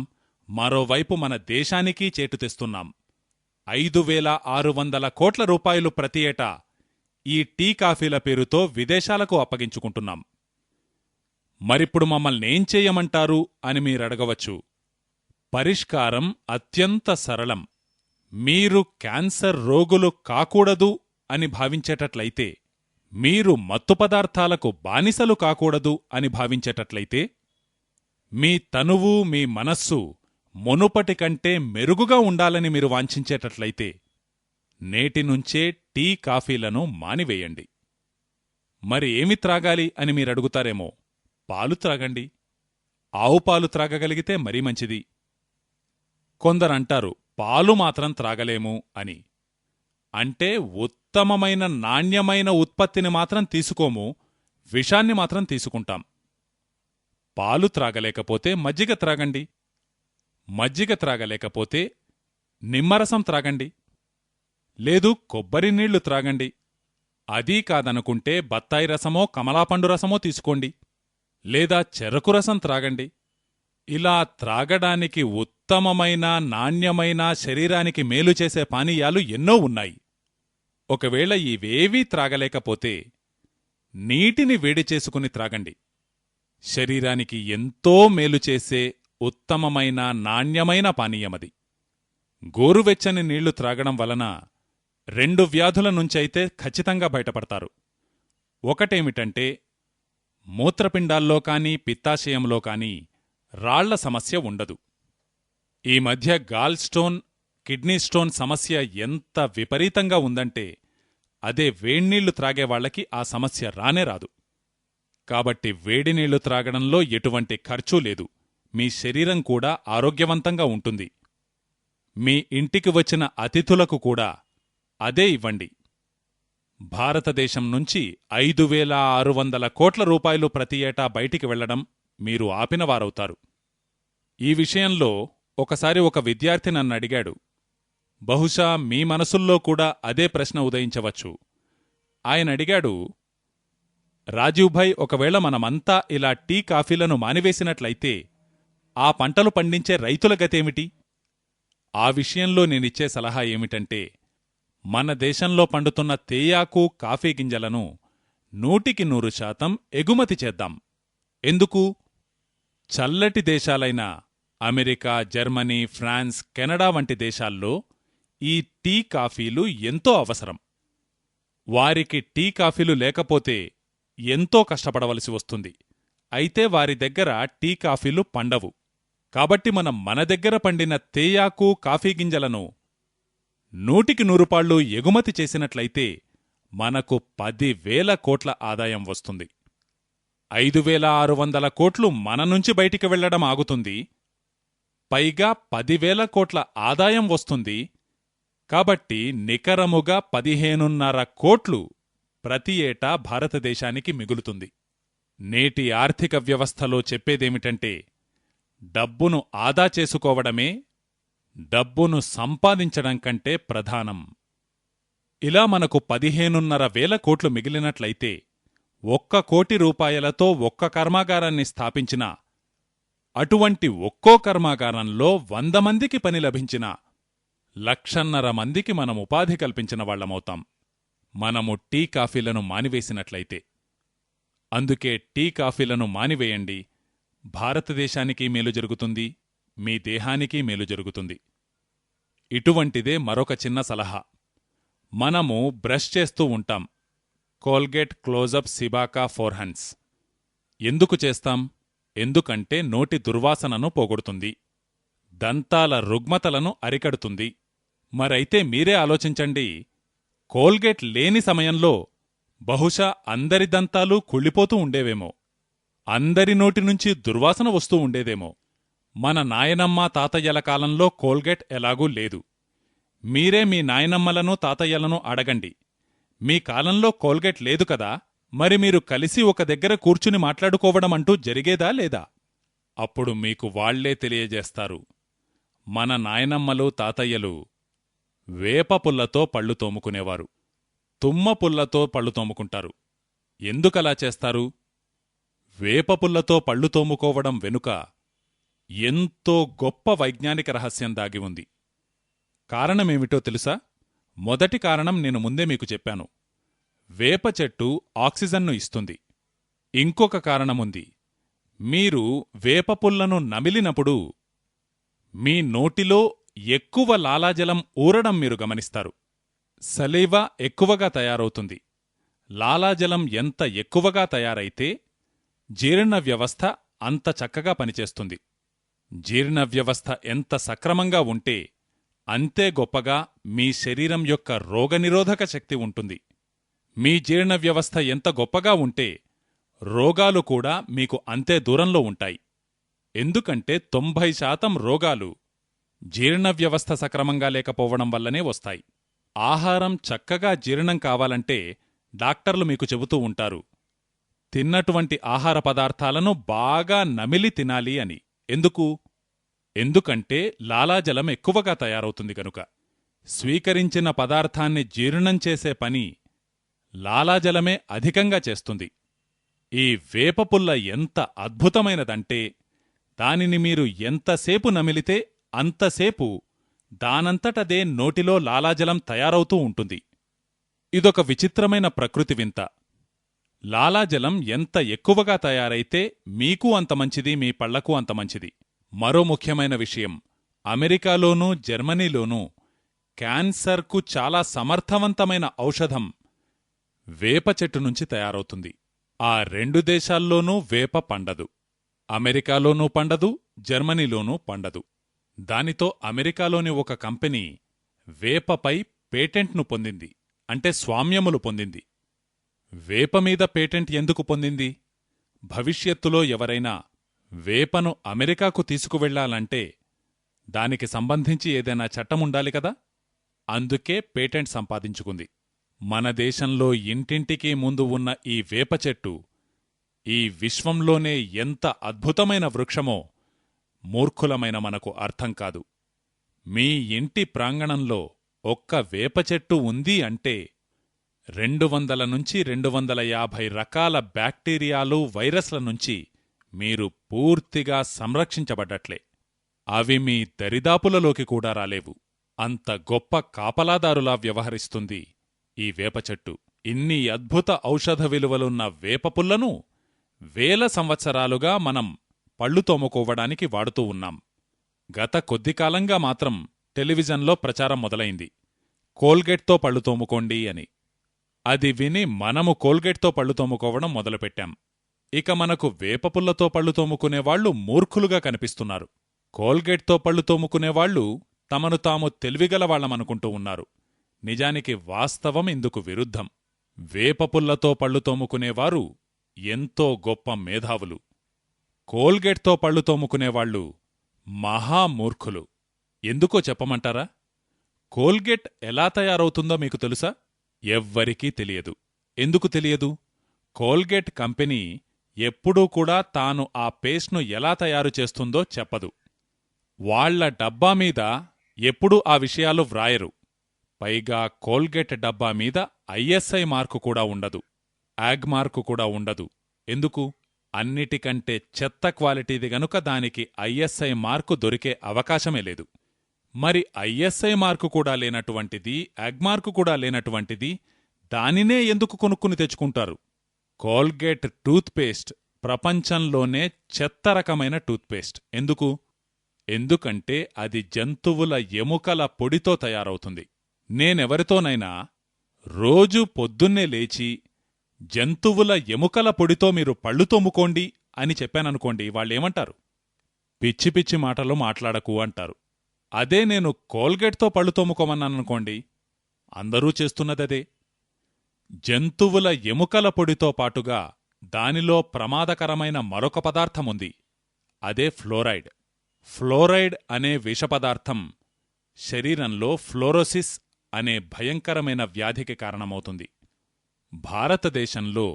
A: మరోవైపు మన దేశానికి చేటు తెస్తున్నాం. 5,600 కోట్ల రూపాయలు ప్రతి ఏటా ఈ టీ, కాఫీల పేరుతో విదేశాలకు అప్పగించుకుంటున్నాం. మరిప్పుడు మమ్మల్నేం చెయ్యమంటారు అని మీరడగవచ్చు. పరిష్కారం అత్యంత సరళం. మీరు క్యాన్సర్ రోగులు కాకూడదు అని భావించేటట్లయితే, మీరు మత్తు పదార్థాలకు బానిసలు కాకూడదు అని భావించేటట్లయితే, మీ తనువు, మీ మనస్సు మునుపటి కంటే మెరుగుగా ఉండాలని మీరు వాంఛించేటట్లయితే, నేటినుంచే టీ, కాఫీలను మానివేయండి. మరి ఏమి త్రాగాలి అని మీరడుగుతారేమో. పాలు త్రాగండి. ఆవు పాలు త్రాగగలిగితే మరీ మంచిది. కొందరంటారు పాలు మాత్రం త్రాగలేము అని. అంటే ఉత్తమమైన, నాణ్యమైన ఉత్పత్తిని మాత్రం తీసుకోము, విషాన్ని మాత్రం తీసుకుంటాం. పాలు త్రాగలేకపోతే మజ్జిగ త్రాగండి. మజ్జిగ త్రాగలేకపోతే నిమ్మరసం త్రాగండి. లేదు కొబ్బరి నీళ్లు త్రాగండి. అదీ కాదనుకుంటే బత్తాయి రసమో, కమలాపండు రసమో తీసుకోండి. లేదా చెరకు రసం త్రాగండి. ఇలా త్రాగడానికి ఉత్తమమైన, నాణ్యమైన, శరీరానికి మేలు చేసే పానీయాలు ఎన్నో ఉన్నాయి. ఒకవేళ ఇవేవీ త్రాగలేకపోతే నీటిని వేడి చేసుకుని త్రాగండి. శరీరానికి ఎంతో మేలు చేసే ఉత్తమమైన, నాణ్యమైన పానీయమది. గోరువెచ్చని నీళ్లు త్రాగడం వలన 2 వ్యాధుల నుంచైతే ఖచ్చితంగా బయటపడతారు. ఒకటేమిటంటే, మూత్రపిండాల్లో కానీ, పిత్తాశయంలో కానీ రాళ్ల సమస్య ఉండదు. ఈ మధ్య గాల్ స్టోన్, కిడ్నీ స్టోన్ సమస్య ఎంత విపరీతంగా ఉందంటే, అదే వేణ్నీళ్లు త్రాగేవాళ్లకి ఆ సమస్య రానేరాదు. కాబట్టి వేడినీళ్లు త్రాగడంలో ఎటువంటి ఖర్చూ లేదు. మీ శరీరం కూడా ఆరోగ్యవంతంగా ఉంటుంది. మీ ఇంటికి వచ్చిన అతిథులకు కూడా అదే ఇవ్వండి. భారతదేశం నుంచి 5,600 కోట్ల రూపాయలు ప్రతి ఏటా బయటికి వెళ్లడం మీరు ఆపినవారవుతారు. ఈ విషయంలో ఒకసారి ఒక విద్యార్థి నన్నడిగాడు. బహుశా మీ మనసుల్లో కూడా అదే ప్రశ్న ఉదయించవచ్చు. ఆయనడిగాడు, రాజీవ్భాయ్, ఒకవేళ మనమంతా ఇలా టీ, కాఫీలను మానివేసినట్లయితే ఆ పంటలు పండించే రైతుల గతేమిటి? ఆ విషయంలో నేనిచ్చే సలహా ఏమిటంటే, మన దేశంలో పండుతున్న తేయాకు, కాఫీ గింజలను 100% ఎగుమతి చేద్దాం. ఎందుకు? చల్లటి దేశాలైన అమెరికా, జర్మనీ, ఫ్రాన్స్, కెనడా వంటి దేశాల్లో ఈ టీ, కాఫీలు ఎంతో అవసరం. వారికి టీ, కాఫీలు లేకపోతే ఎంతో కష్టపడవలసి వస్తుంది. అయితే వారి దగ్గర టీ, కాఫీలు పండవు. కాబట్టి మనం మన దగ్గర పండిన తేయాకు కాఫీ గింజలను 100కి 100 పాళ్ళు ఎగుమతి చేసినట్లయితే మనకు 10,000 కోట్ల ఆదాయం వస్తుంది. 5,600 కోట్లు మన నుంచి బయటికి వెళ్లడం ఆగుతుంది. పైగా 10,000 కోట్ల ఆదాయం వస్తుంది. కాబట్టి నికరముగా 15,500 కోట్లు ప్రతి ఏటా భారతదేశానికి మిగులుతుంది. నేటి ఆర్థిక వ్యవస్థలో చెప్పేదేమిటంటే, డబ్బును ఆదా చేసుకోవడమే డబ్బును సంపాదించడం కంటే ప్రధానం. ఇలా మనకు 15,500 కోట్లు మిగిలినట్లయితే 1 కోటి రూపాయలతో 1 కర్మాగారాన్ని స్థాపించినా, అటువంటి ఒక్కో కర్మాగారంలో 100 మందికి పని లభించినా 1,50,000 మందికి మనం ఉపాధి కల్పించిన వాళ్లమవుతాం. మనము టీ కాఫీలను మానివేసినట్లయితే. అందుకే టీ కాఫీలను మానివేయండి. భారతదేశానికి మేలు జరుగుతుంది, మీ దేహానికి మేలు జరుగుతుంది. ఇటువంటిదే మరొక చిన్న సలహా. మనము బ్రష్ చేస్తూ ఉంటాం. కోల్గేట్ క్లోజప్ సిబాకా ఫోర్హన్స్ ఎందుకు చేస్తాం? ఎందుకంటే నోటి దుర్వాసనను పోగొడుతుంది, దంతాల రుగ్మతలను అరికడుతుంది. మరైతే మీరే ఆలోచించండి, కోల్గేట్ లేని సమయంలో బహుశా అందరి దంతాలు కుళ్ళిపోతూ ఉండేవేమో, అందరి నోటినుంచి దుర్వాసన వస్తూ ఉండేదేమో. మన నాయనమ్మ తాతయ్యల కాలంలో కోల్గేట్ ఎలాగూ లేదు. మీరే మీ నాయనమ్మలను తాతయ్యలను అడగండి, మీ కాలంలో కోల్గేట్ లేదు కదా, మరి మీరు కలిసి ఒక దగ్గర కూర్చుని మాట్లాడుకోవడమంటూ జరిగేదా లేదా? అప్పుడు మీకు వాళ్లే తెలియజేస్తారు. మన నాయనమ్మలు తాతయ్యలు వేపపుల్లతో పళ్ళు తోముకునేవారు, తుమ్మపుల్లతో పళ్ళు తోముకుంటారు. ఎందుకలా చేస్తారు? వేపపుల్లతో పళ్ళు తోముకోవడం వెనుక ఎంతో గొప్ప వైజ్ఞానిక రహస్యం దాగి ఉంది. కారణమేమిటో తెలుసా? మొదటి కారణం నేను ముందే మీకు చెప్పాను. వేప చెట్టు ఆక్సిజన్ను ఇస్తుంది. ఇంకొక కారణముంది. మీరు వేపపుల్లను నమిలినప్పుడు మీ నోటిలో ఎక్కువ లాలాజలం ఊరడం మీరు గమనిస్తారు. సలీవా ఎక్కువగా తయారవుతుంది. లాలాజలం ఎంత ఎక్కువగా తయారైతే జీర్ణ వ్యవస్థ అంత చక్కగా పనిచేస్తుంది. జీర్ణ వ్యవస్థ ఎంత సక్రమంగా ఉంటే అంతే గొప్పగా మీ శరీరం యొక్క రోగనిరోధక శక్తి ఉంటుంది. మీ జీర్ణ వ్యవస్థ ఎంత గొప్పగా ఉంటే రోగాలు కూడా మీకు అంతే దూరంలో ఉంటాయి. ఎందుకంటే 90% రోగాలు జీర్ణ వ్యవస్థ సక్రమంగా లేకపోవడం వల్లనే వస్తాయి. ఆహారం చక్కగా జీర్ణం కావాలంటే డాక్టర్లు మీకు చెబుతూ ఉంటారు, తిన్నటువంటి ఆహార పదార్థాలను బాగా నమిలి తినాలి అని. ఎందుకు? ఎందుకంటే లాలాజలం ఎక్కువగా తయారవుతుంది గనుక. స్వీకరించిన పదార్థాన్ని జీర్ణం చేసే పని లాలాజలమే అధికంగా చేస్తుంది. ఈ వేపపుల్ల ఎంత అద్భుతమైనదంటే, దానిని మీరు ఎంతసేపు నమిలితే అంతసేపు దానంతటదే నోటిలో లాలాజలం తయారవుతూ ఉంటుంది. ఇదొక విచిత్రమైన ప్రకృతి వింత. లాలాజలం ఎంత ఎక్కువగా తయారైతే మీకు అంత మంచిది, మీ పళ్లకు అంత మంచిది. మరో ముఖ్యమైన విషయం, అమెరికాలోనూ జర్మనీలోనూ క్యాన్సర్కు చాలా సమర్థవంతమైన ఔషధం వేప చెట్టు నుంచి తయారవుతుంది. ఆ 2 దేశాల్లోనూ వేప పండదు. అమెరికాలోనూ పండదు, జర్మనీలోనూ పండదు. దానితో అమెరికాలోని ఒక కంపెనీ వేపపై పేటెంట్ను పొందింది, అంటే స్వామ్యములు పొందింది. వేపమీద పేటెంట్ ఎందుకు పొందింది? భవిష్యత్తులో ఎవరైనా వేపను అమెరికాకు తీసుకువెళ్లాలంటే దానికి సంబంధించి ఏదైనా చట్టముండాలి కదా, అందుకే పేటెంట్ సంపాదించుకుంది. మన దేశంలో ఇంటింటికీ ముందు ఉన్న ఈ వేప చెట్టు ఈ విశ్వంలోనే ఎంత అద్భుతమైన వృక్షమో మూర్ఖులమైన మనకు అర్థం కాదు. మీ ఇంటి ప్రాంగణంలో ఒక్క వేప చెట్టు ఉంది అంటే 200 నుంచి 250 రకాల బ్యాక్టీరియాలు, వైరస్ల నుంచి మీరు పూర్తిగా సంరక్షించబడ్డట్లే. అవి మీ దరిదాపులలోకి కూడా రాలేవు. అంత గొప్ప కాపలాదారులా వ్యవహరిస్తుంది ఈ వేపచెట్టు. ఇన్ని అద్భుత ఔషధ విలువలున్న వేపపుల్లను వేల సంవత్సరాలుగా మనం పళ్ళు తోముకోవడానికి వాడుతూ ఉన్నాం. గత కొద్దికాలంగా మాత్రం టెలివిజన్లో ప్రచారం మొదలైంది, కోల్గేట్తో పళ్ళు తోముకోండి అని. అది విని మనము కోల్గేట్తో పళ్ళు తోముకోవడం మొదలుపెట్టాం. ఇక మనకు వేపపుల్లతో పళ్ళు తోముకునేవాళ్లు మూర్ఖులుగా కనిపిస్తున్నారు. కోల్గేట్తో పళ్ళు తోముకునేవాళ్లు తమను తాము తెలివిగలవాళ్లమనుకుంటూ ఉన్నారు. నిజానికి వాస్తవం ఇందుకు విరుద్ధం. వేపపుల్లతో పళ్ళు తోముకునేవారు ఎంతో గొప్ప మేధావులు. కోల్గేట్తో పళ్ళు తోముకునేవాళ్లు మహామూర్ఖులు. ఎందుకో చెప్పమంటారా? కోల్గేట్ ఎలా తయారవుతుందో మీకు తెలుసా? ఎవ్వరికీ తెలియదు. ఎందుకు తెలియదు? కోల్గేట్ కంపెనీ ఎప్పుడూ కూడా తాను ఆ పేస్ట్ను ఎలా తయారు చేస్తుందో చెప్పదు. వాళ్ల డబ్బా మీద ఎప్పుడూ ఆ విషయాలు వ్రాయరు. పైగా కోల్గేట్ డబ్బా మీద ఐఎస్ఐ మార్కు కూడా ఉండదు, యాగ్ మార్కు కూడా ఉండదు. ఎందుకు? అన్నిటికంటే చెత్త క్వాలిటీది గనుక దానికి ఐఎస్ఐ మార్కు దొరికే అవకాశమే లేదు. మరి ఐఎస్ఐ మార్కు కూడా లేనటువంటిది, యాగ్ మార్కు కూడా లేనటువంటిది దానినే ఎందుకు కొనుక్కుని తెచ్చుకుంటారు? కోల్గేట్ టూత్పేస్ట్ ప్రపంచంలోనే చెత్త రకమైన టూత్పేస్ట్. ఎందుకు? ఎందుకంటే అది జంతువుల ఎముకల పొడితో తయారవుతుంది. నేనెవరితోనైనా రోజూ పొద్దున్నే లేచి జంతువుల ఎముకల పొడితో మీరు పళ్ళు తోముకోండి అని చెప్పాననుకోండి, వాళ్ళేమంటారు? పిచ్చి పిచ్చి మాటలు మాట్లాడకు అంటారు. అదే నేను కోల్గేట్తో పళ్ళు తోముకోమన్నాననుకోండి, అందరూ చేస్తున్నదదే. జంతువుల ఎముకల పొడితో పాటుగా దానిలో ప్రమాదకరమైన మరొక పదార్థముంది. అదే ఫ్లోరైడ్. ఫ్లోరైడ్ అనే విషపదార్థం శరీరంలో ఫ్లోరోసిస్ అనే భయంకరమైన వ్యాధికి కారణమవుతుంది. భారతదేశంలో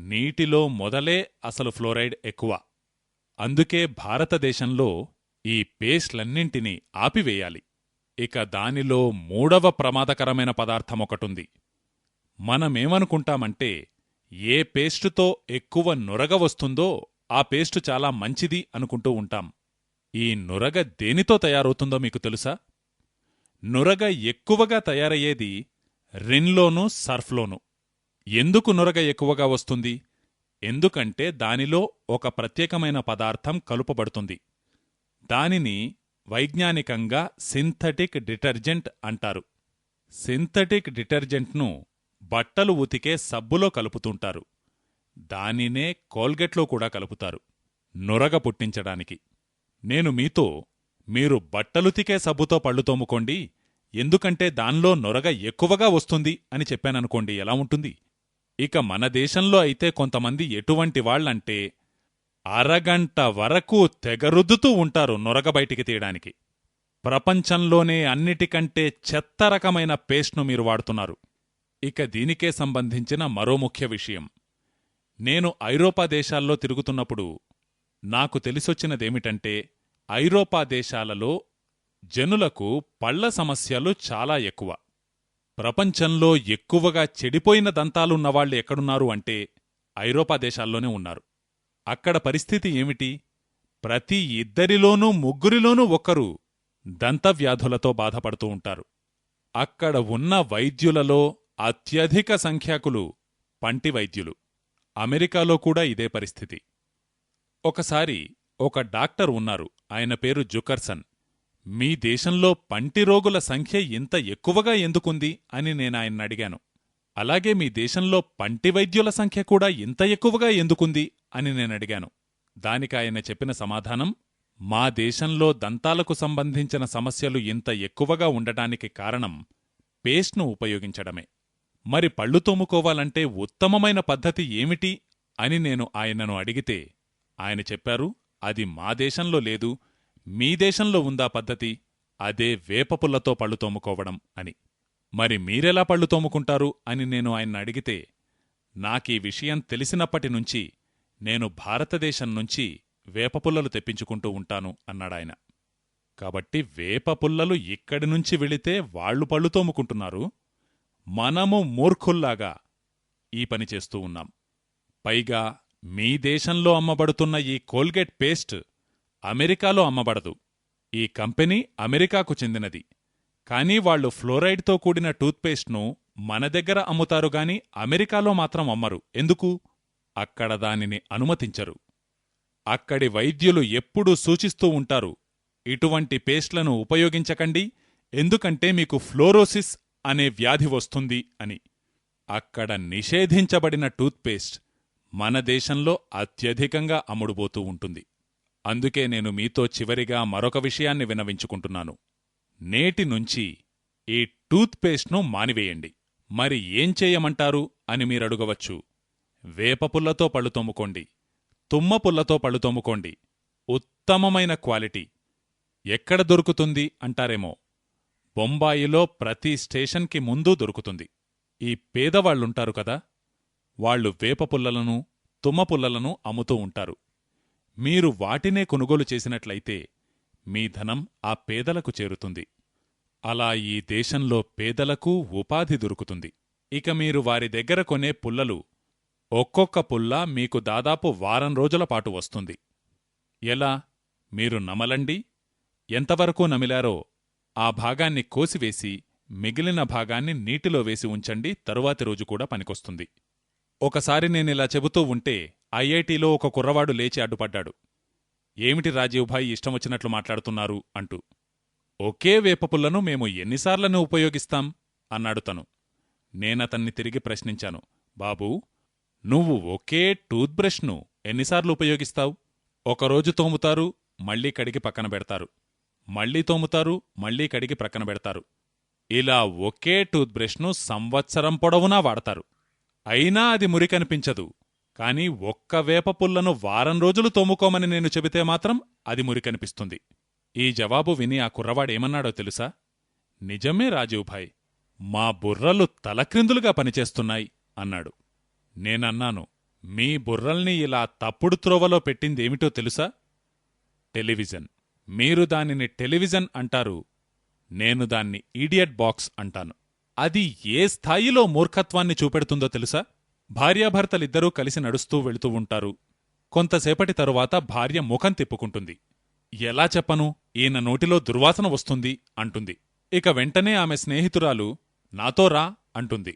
A: నీటిలో మొదలే అసలు ఫ్లోరైడ్ ఎక్కువ. అందుకే భారతదేశంలో ఈ పేస్ట్లన్నింటినీ ఆపివేయాలి. ఇక దానిలో మూడవ ప్రమాదకరమైన పదార్థమొకటుంది. మనమేమనుకుంటామంటే ఏ పేస్టుతో ఎక్కువ నురగ వస్తుందో ఆ పేస్టు చాలా మంచిది అనుకుంటూ ఉంటాం. ఈ నురగ దేనితో తయారవుతుందో మీకు తెలుసా? నురగ ఎక్కువగా తయారయ్యేది రిన్లోనూ సర్ఫ్లోనూ. ఎందుకు నురగ ఎక్కువగా వస్తుంది? ఎందుకంటే దానిలో ఒక ప్రత్యేకమైన పదార్థం కలుపబడుతుంది. దానిని వైజ్ఞానికంగా సింథటిక్ డిటర్జెంట్ అంటారు. సింథటిక్ డిటర్జెంట్ను బట్టలు ఉతికే సబ్బులో కలుపుతుంటారు. దానినే కోల్గేట్లో కూడా కలుపుతారు, నురగ పుట్టించడానికి. నేను మీతో మీరు బట్టలుతికే సబ్బుతో పళ్ళు తోముకోండి, ఎందుకంటే దానిలో నురగ ఎక్కువగా వస్తుంది అని చెప్పాననుకోండి, ఎలా ఉంటుంది? ఇక మన దేశంలో అయితే కొంతమంది ఎటువంటి వాళ్లంటే అరగంట వరకు తెగరుద్దుతూ ఉంటారు నురగ బయటికి తీయడానికి. ప్రపంచంలోనే అన్నిటికంటే చెత్త రకమైన పేస్ట్ను మీరు వాడుతున్నారు. ఇక దీనికే సంబంధించిన మరో ముఖ్య విషయం. నేను ఐరోపా దేశాల్లో తిరుగుతున్నప్పుడు నాకు తెలిసొచ్చినదేమిటంటే, ఐరోపా దేశాలలో జనులకు పళ్ల సమస్యలు చాలా ఎక్కువ. ప్రపంచంలో ఎక్కువగా చెడిపోయిన దంతాలున్నవాళ్లు ఎక్కడున్నారు అంటే ఐరోపా దేశాల్లోనే ఉన్నారు. అక్కడ పరిస్థితి ఏమిటి? ప్రతి ఇద్దరిలోనూ ముగ్గురిలోనూ ఒకరు దంతవ్యాధులతో బాధపడుతూ ఉంటారు. అక్కడ ఉన్న వైద్యులలో అత్యధిక సంఖ్యాకులు పంటి వైద్యులు. అమెరికాలో కూడా ఇదే పరిస్థితి. ఒకసారి ఒక డాక్టర్ ఉన్నారు, ఆయన పేరు జుకర్సన్. మీ దేశంలో పంటి రోగుల సంఖ్య ఇంత ఎక్కువగా ఎందుకుంది అని నేనాయన్నడిగాను. అలాగే మీ దేశంలో పంటి వైద్యుల సంఖ్య కూడా ఇంత ఎక్కువగా ఎందుకుంది అని నేనడిగాను. దానికాయన చెప్పిన సమాధానం, మా దేశంలో దంతాలకు సంబంధించిన సమస్యలు ఇంత ఎక్కువగా ఉండటానికి కారణం పేస్ట్ను ఉపయోగించడమే. మరి పళ్ళు తోముకోవాలంటే ఉత్తమమైన పద్ధతి ఏమిటి అని నేను ఆయనను అడిగితే ఆయన చెప్పారు, అది మా దేశంలో లేదు, మీ దేశంలో ఉందా పద్ధతి? అదే వేపపుల్లతో పళ్ళు తోముకోవడం అని. మరి మీరెలా పళ్ళు తోముకుంటారు అని నేను ఆయన అడిగితే, నాకీ విషయం తెలిసినప్పటినుంచి నేను భారతదేశం నుంచి వేపపుల్లలు తెప్పించుకుంటూ ఉంటాను అన్నాడాయన. కాబట్టి వేపపుల్లలు ఇక్కడి నుంచి వెళితే వాళ్లు పళ్ళు తోముకుంటున్నారు, మనము మూర్ఖుల్లాగా ఈ పని చేస్తూ ఉన్నాం. పైగా మీ దేశంలో అమ్మబడుతున్న ఈ కోల్గేట్ పేస్ట్ అమెరికాలో అమ్మబడదు. ఈ కంపెనీ అమెరికాకు చెందినది. కానీ వాళ్లు ఫ్లోరైడ్తో కూడిన టూత్పేస్ట్ను మన దగ్గర అమ్ముతారుగాని అమెరికాలో మాత్రం అమ్మరు. ఎందుకు? అక్కడ దానిని అనుమతించరు. అక్కడి వైద్యులు ఎప్పుడూ సూచిస్తూ ఉంటారు, ఇటువంటి పేస్ట్లను ఉపయోగించకండి, ఎందుకంటే మీకు ఫ్లోరోసిస్ అనే వ్యాధి వస్తుంది అని. అక్కడ నిషేధించబడిన టూత్పేస్ట్ మన దేశంలో అత్యధికంగా అమ్ముడుపోతూ ఉంటుంది. అందుకే నేను మీతో చివరిగా మరొక విషయాన్ని విన్నవించుకుంటున్నాను. నేటి నుంచి ఈ టూత్పేస్ట్ను మానివేయండి. మరి ఏం చేయమంటారు అని మీరడుగవచ్చు. వేపపుల్లతో పళ్ళు తోముకోండి, తుమ్మపుల్లతో పళ్ళు తోముకోండి. ఉత్తమమైన క్వాలిటీ. ఎక్కడ దొరుకుతుంది అంటారేమో. బొంబాయిలో ప్రతి స్టేషన్కి ముందు దొరుకుతుంది. ఈ పేదవాళ్లుంటారు కదా, వాళ్లు వేపపుల్లలను, తుమ్మపుల్లలను అమ్ముతూ ఉంటారు. మీరు వాటినే కొనుగోలు చేసినట్లయితే మీ ధనం ఆ పేదలకు చేరుతుంది. అలా ఈ దేశంలో పేదలకు ఉపాధి దొరుకుతుంది. ఇక మీరు వారి దగ్గర కొనే పుల్లలు ఒక్కొక్క పుల్ల మీకు దాదాపు వారం రోజుల పాటు వస్తుంది. ఎలా? మీరు నమలండి. ఎంతవరకు నమిలారో ఆ భాగాన్ని కోసివేసి మిగిలిన భాగాన్ని నీటిలో వేసి ఉంచండి. తరువాతి రోజు కూడా పనికొస్తుంది. ఒకసారి నేనిలా చెబుతూ ఉంటే ఐఐటీలో ఒక కుర్రవాడు లేచి అడ్డుపడ్డాడు. ఏమిటి రాజీవ్ భాయ్ ఇష్టమొచ్చినట్లు మాట్లాడుతున్నారు అంటూ. ఒకే వేపపుల్లను మేము ఎన్నిసార్లను ఉపయోగిస్తాం అన్నాడు తను. నేనతన్ని తిరిగి ప్రశ్నించాను. బాబూ, నువ్వు ఒకే టూత్బ్రష్ను ఎన్నిసార్లు ఉపయోగిస్తావు? ఒకరోజు తోముతారు, మళ్లీ కడిగి పక్కన పెడతారు, మళ్లీ తోముతారు, మళ్లీ కడిగి ప్రక్కన పెడతారు. ఇలా ఒకే టూత్బ్రష్ను సంవత్సరం పొడవునా వాడతారు. అయినా అది మురికనిపించదు. కాని ఒక్క వేపపుల్లను వారం రోజులు తోముకోమని నేను చెబితే మాత్రం అది మురికనిపిస్తుంది. ఈ జవాబు విని ఆ కుర్రవాడేమన్నాడో తెలుసా? నిజమే రాజీవ్భాయ్, మా బుర్రలు తలక్రిందులుగా పనిచేస్తున్నాయి అన్నాడు. నేనన్నాను, మీ బుర్రల్ని ఇలా తప్పుడు త్రోవలో పెట్టిందేమిటో తెలుసా? టెలివిజన్. మీరు దానిని టెలివిజన్ అంటారు, నేను దాన్ని ఈడియట్ బాక్స్ అంటాను. అది ఏ స్థాయిలో మూర్ఖత్వాన్ని చూపెడుతుందో తెలుసా? భార్యాభర్తలిద్దరూ కలిసి నడుస్తూ వెళుతూ ఉంటారు. కొంతసేపటి తరువాత భార్య ముఖం తిప్పుకుంటుంది. ఎలా చెప్పను, ఈయన నోటిలో దుర్వాసన వస్తుంది అంటుంది. ఇక వెంటనే ఆమె స్నేహితురాలు నాతో రా అంటుంది.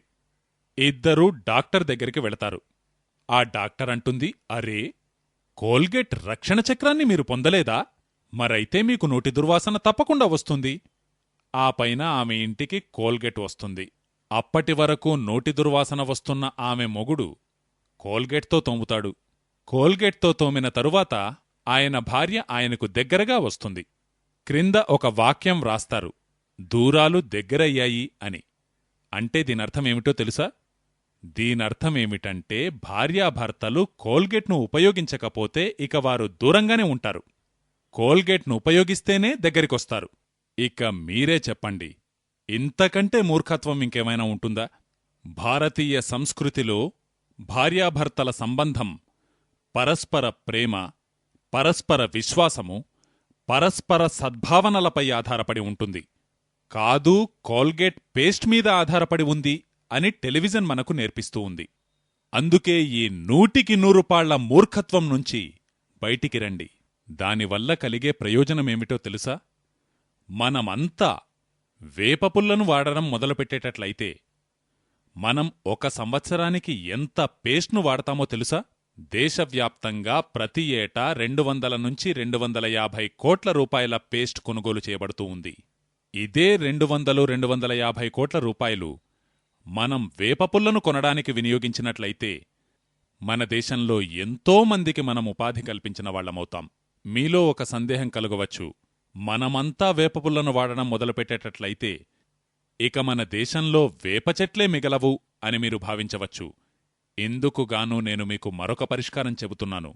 A: ఇద్దరూ డాక్టర్ దగ్గరికి వెళతారు. ఆ డాక్టర్ అంటుంది, అరే, కోల్గేట్ రక్షణ చక్రాన్ని మీరు పొందలేదా? మరైతే మీకు నోటి దుర్వాసన తప్పకుండా వస్తుంది. ఆ పైన ఆమె ఇంటికి కోల్గేట్ వస్తుంది. అప్పటివరకు నోటి దుర్వాసన వస్తున్న ఆమె మొగుడు కోల్గేట్తో తోముతాడు. కోల్గేట్తో తోమిన తరువాత ఆయన భార్య ఆయనకు దగ్గరగా వస్తుంది. క్రింద ఒక వాక్యం వ్రాస్తారు, దూరాలు దగ్గరయ్యాయి అని. అంటే దీనర్థమేమిటో తెలుసా? దీనర్థమేమిటంటే భార్యాభర్తలు కోల్గేట్ను ఉపయోగించకపోతే ఇక వారు దూరంగానే ఉంటారు. కోల్గేట్ను ఉపయోగిస్తేనే దగ్గరికొస్తారు. ఇక మీరే చెప్పండి, ఇంతకంటే మూర్ఖత్వం ఇంకేమైనా ఉంటుందా? భారతీయ సంస్కృతిలో భార్యాభర్తల సంబంధం పరస్పర ప్రేమ, పరస్పర విశ్వాసము, పరస్పర సద్భావనలపై ఆధారపడి ఉంటుంది. కాదు, కోల్గేట్ పేస్ట్ మీద ఆధారపడి ఉంది అని టెలివిజన్ మనకు నేర్పిస్తూ ఉంది. అందుకే ఈ 100% మూర్ఖత్వం నుంచి బయటికి రండి. దానివల్ల కలిగే ప్రయోజనమేమిటో తెలుసా? మనమంతా వేపపుల్లను వాడడం మొదలుపెట్టేటట్లయితే మనం 1 సంవత్సరానికి ఎంత పేస్ట్ను వాడతామో తెలుసా? దేశవ్యాప్తంగా ప్రతి ఏటా 200 నుంచి 250 కోట్ల రూపాయల పేస్ట్ కొనుగోలు చేయబడుతూ ఉంది. ఇదే 200-250 కోట్ల రూపాయలు మనం వేపపుల్లను కొనడానికి వినియోగించినట్లయితే మన దేశంలో ఎంతోమందికి మనం ఉపాధి కల్పించిన వాళ్లమవుతాం. మీలో ఒక సందేహం కలుగవచ్చు, మనమంతా వేపపుల్లను వాడడం మొదలుపెట్టేటట్లయితే ఇక మన దేశంలో వేపచెట్లే మిగలవు అని మీరు భావించవచ్చు. ఇందుకుగాను నేను మీకు మరొక పరిష్కారం చెబుతున్నాను.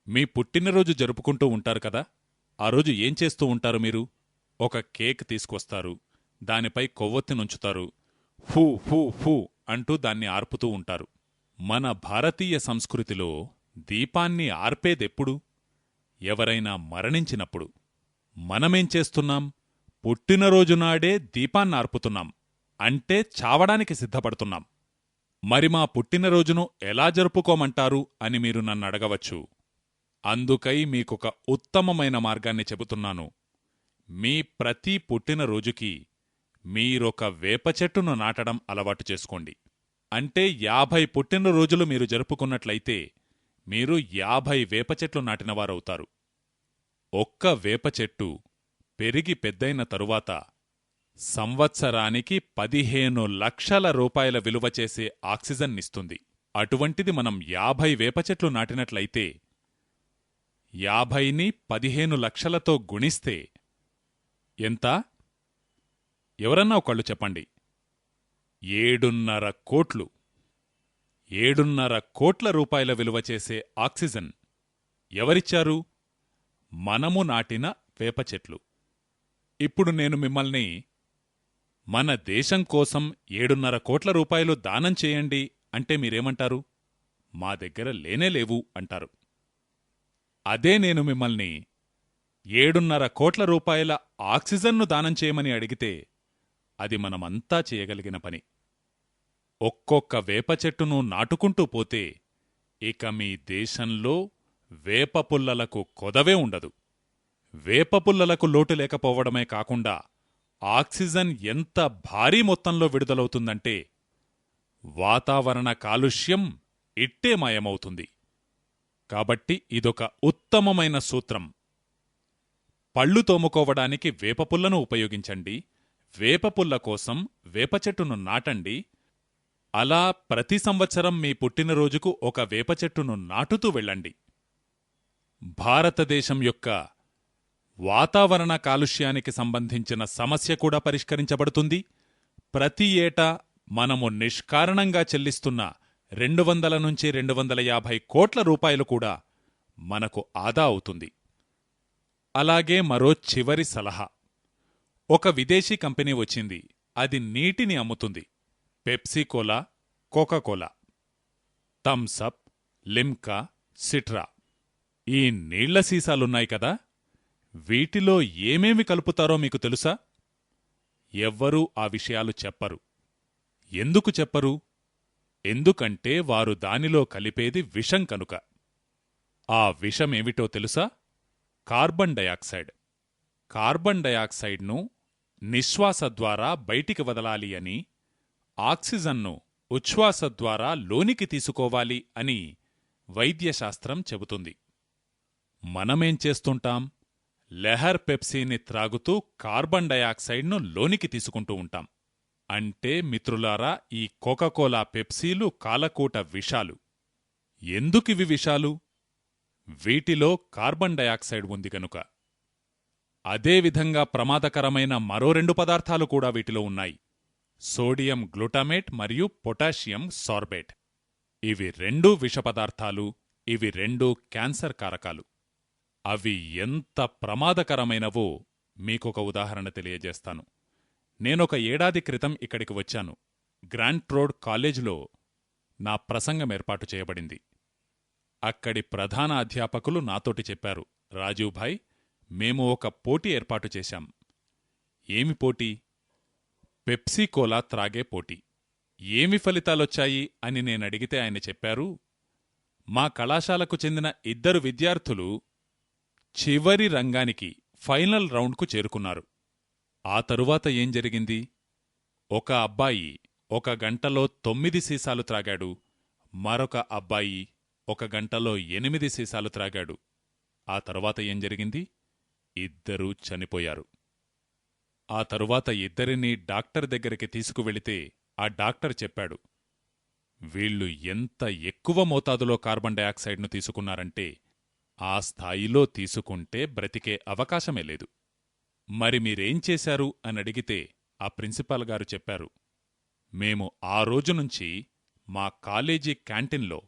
A: మీ పుట్టినరోజు జరుపుకుంటూ ఉంటారు కదా, ఆ రోజు ఏం చేస్తూ ఉంటారు మీరు? ఒక కేక్ తీసుకొస్తారు, దానిపై కొవ్వొత్తినుంచుతారు, ఫూ ఫూ ఫూ అంటూ దాన్ని ఆర్పుతూ ఉంటారు. మన భారతీయ సంస్కృతిలో దీపాన్ని ఆర్పేదెప్పుడు? ఎవరైనా మరణించినప్పుడు. మనమేం చేస్తున్నాం? పుట్టినరోజునాడే దీపాన్నార్పుతున్నాం. అంటే చావడానికి సిద్ధపడుతున్నాం. మరి మా పుట్టినరోజును ఎలా జరుపుకోమంటారు అని మీరు నన్నడగవచ్చు. అందుకై మీకొక ఉత్తమమైన మార్గాన్ని చెబుతున్నాను. మీ ప్రతి పుట్టినరోజుకి మీరొక వేపచెట్టును నాటడం అలవాటు చేసుకోండి. అంటే 50 పుట్టినరోజులు మీరు జరుపుకున్నట్లయితే మీరు 50 వేపచెట్లు నాటినవారవుతారు. ఒక్క వేపచెట్టు పెరిగి పెద్దయిన తరువాత సంవత్సరానికి 15 లక్షల రూపాయల విలువ చేసే ఆక్సిజన్నిస్తుంది. అటువంటిది మనం 50 వేపచెట్లు నాటినట్లయితే 50ని 15 లక్షలతో గుణిస్తే ఎంత? ఎవరన్నా ఒకళ్ళు చెప్పండి. 7.5 కోట్లు. 7.5 కోట్ల రూపాయల విలువ చేసే ఆక్సిజన్ ఎవరిచ్చారు? మనము నాటిన వేప చెట్లు. ఇప్పుడు నేను మిమ్మల్ని మన దేశం కోసం 7.5 కోట్ల రూపాయలు దానం చేయండి అంటే మీరేమంటారు? మా దగ్గర లేనేలేవు అంటారు. అదే నేను మిమ్మల్ని 7.5 కోట్ల రూపాయల ఆక్సిజన్ను దానం చేయమని అడిగితే అది మనమంతా చేయగలిగిన పని. ఒక్కొక్క వేప చెట్టును నాటుకుంటూ పోతే ఇక మీ దేశంలో వేపపుల్లలకు కొదవే ఉండదు. వేపపుల్లలకు లోటు లేకపోవడమే కాకుండా ఆక్సిజన్ ఎంత భారీ మొత్తంలో విడుదలవుతుందంటే వాతావరణ కాలుష్యం ఇట్టే మాయమవుతుంది. కాబట్టి ఇదొక ఉత్తమమైన సూత్రం. పళ్ళు తోముకోవడానికి వేపపుల్లను ఉపయోగించండి. వేపపుల్ల కోసం వేపచెట్టును నాటండి. అలా ప్రతి సంవత్సరం మీ పుట్టినరోజుకు ఒక వేపచెట్టును నాటుతూ వెళ్ళండి. భారతదేశం యొక్క వాతావరణ కాలుష్యానికి సంబంధించిన సమస్య కూడా పరిష్కరించబడుతుంది. ప్రతి ఏటా మనము నిష్కారణంగా చెల్లిస్తున్న 200 నుంచి 250 కోట్ల రూపాయలు కూడా మనకు ఆదా అవుతుంది. అలాగే మరో చివరి సలహా. ఒక విదేశీ కంపెనీ వచ్చింది. అది నీటిని అమ్ముతుంది. Pepsi Cola, Coca Cola, Thums Up, Limca, Citra. ఈ నీళ్ల సీసాలున్నాయి కదా, వీటిలో ఏమేమి కలుపుతారో మీకు తెలుసా? ఎవ్వరూ ఆ విషయాలు చెప్పరు. ఎందుకు చెప్పరు? ఎందుకంటే వారు దానిలో కలిపేది విషం కనుక. ఆ విషమేమిటో తెలుసా? Carbon dioxide. కార్బన్ డయాక్సైడ్ను నిశ్వాస ద్వారా బయటికి వదలాలి అని, ఆక్సిజన్ను ఉచ్ఛ్వాస ద్వారా లోనికి తీసుకోవాలి అని వైద్యశాస్త్రం చెబుతుంది. మనమేం చేస్తుంటాం? లెహర్ పెప్సీని త్రాగుతూ కార్బన్ డయాక్సైడ్ను లోనికి తీసుకుంటూ ఉంటాం. అంటే మిత్రులారా, ఈ కోకాకోలా, పెప్సీలు కాలకూట విషాలు. ఎందుకివి విషాలు? వీటిలో కార్బన్ డయాక్సైడ్ ఉంది గనుక. అదేవిధంగా ప్రమాదకరమైన మరో 2 పదార్థాలు కూడా వీటిలో ఉన్నాయి. సోడియం గ్లూటామేట్ మరియు పొటాషియం సార్బేట్. ఇవి 2 విషపదార్థాలు. ఇవి 2 క్యాన్సర్ కారకాలు. అవి ఎంత ప్రమాదకరమైనవో మీకొక ఉదాహరణ తెలియజేస్తాను. నేనొక ఏడాది క్రితం ఇక్కడికి వచ్చాను. గ్రాంట్ రోడ్ కాలేజీలో నా ప్రసంగం ఏర్పాటు చేయబడింది. అక్కడి ప్రధాన అధ్యాపకులు నాతోటి చెప్పారు, రాజీవ్ భాయ్, మేము ఒక పోటీ ఏర్పాటు చేశాం. ఏమి పోటీ? పెప్సీకోలా త్రాగే పోటీ. ఏమి ఫలితాలొచ్చాయి అని నేనడిగితే ఆయన చెప్పారు, మా కళాశాలకు చెందిన 2 విద్యార్థులు చివరి రంగానికి, ఫైనల్ రౌండ్కు చేరుకున్నారు. ఆ తరువాత ఏం జరిగింది? ఒక అబ్బాయి 1 గంటలో 9 సీసాలు త్రాగాడు. మరొక అబ్బాయి 1 గంటలో 8 సీసాలు త్రాగాడు. ఆ తరువాత ఏం జరిగింది? 2 చనిపోయారు. ఆ తరువాత 2ని డాక్టర్ దగ్గరికి తీసుకువెళితే ఆ డాక్టర్ చెప్పాడు, వీళ్ళు ఎంత ఎక్కువ మోతాదులో కార్బన్ డయాక్సైడ్ను తీసుకున్నారంటే ఆ స్థాయిలో తీసుకుంటే బ్రతికే అవకాశమే లేదు. మరి మీరేం చేశారు అని అడిగితే ఆ ప్రిన్సిపాల్ గారు చెప్పారు, మేము ఆ రోజునుంచి మా కాలేజీ క్యాంటీన్లో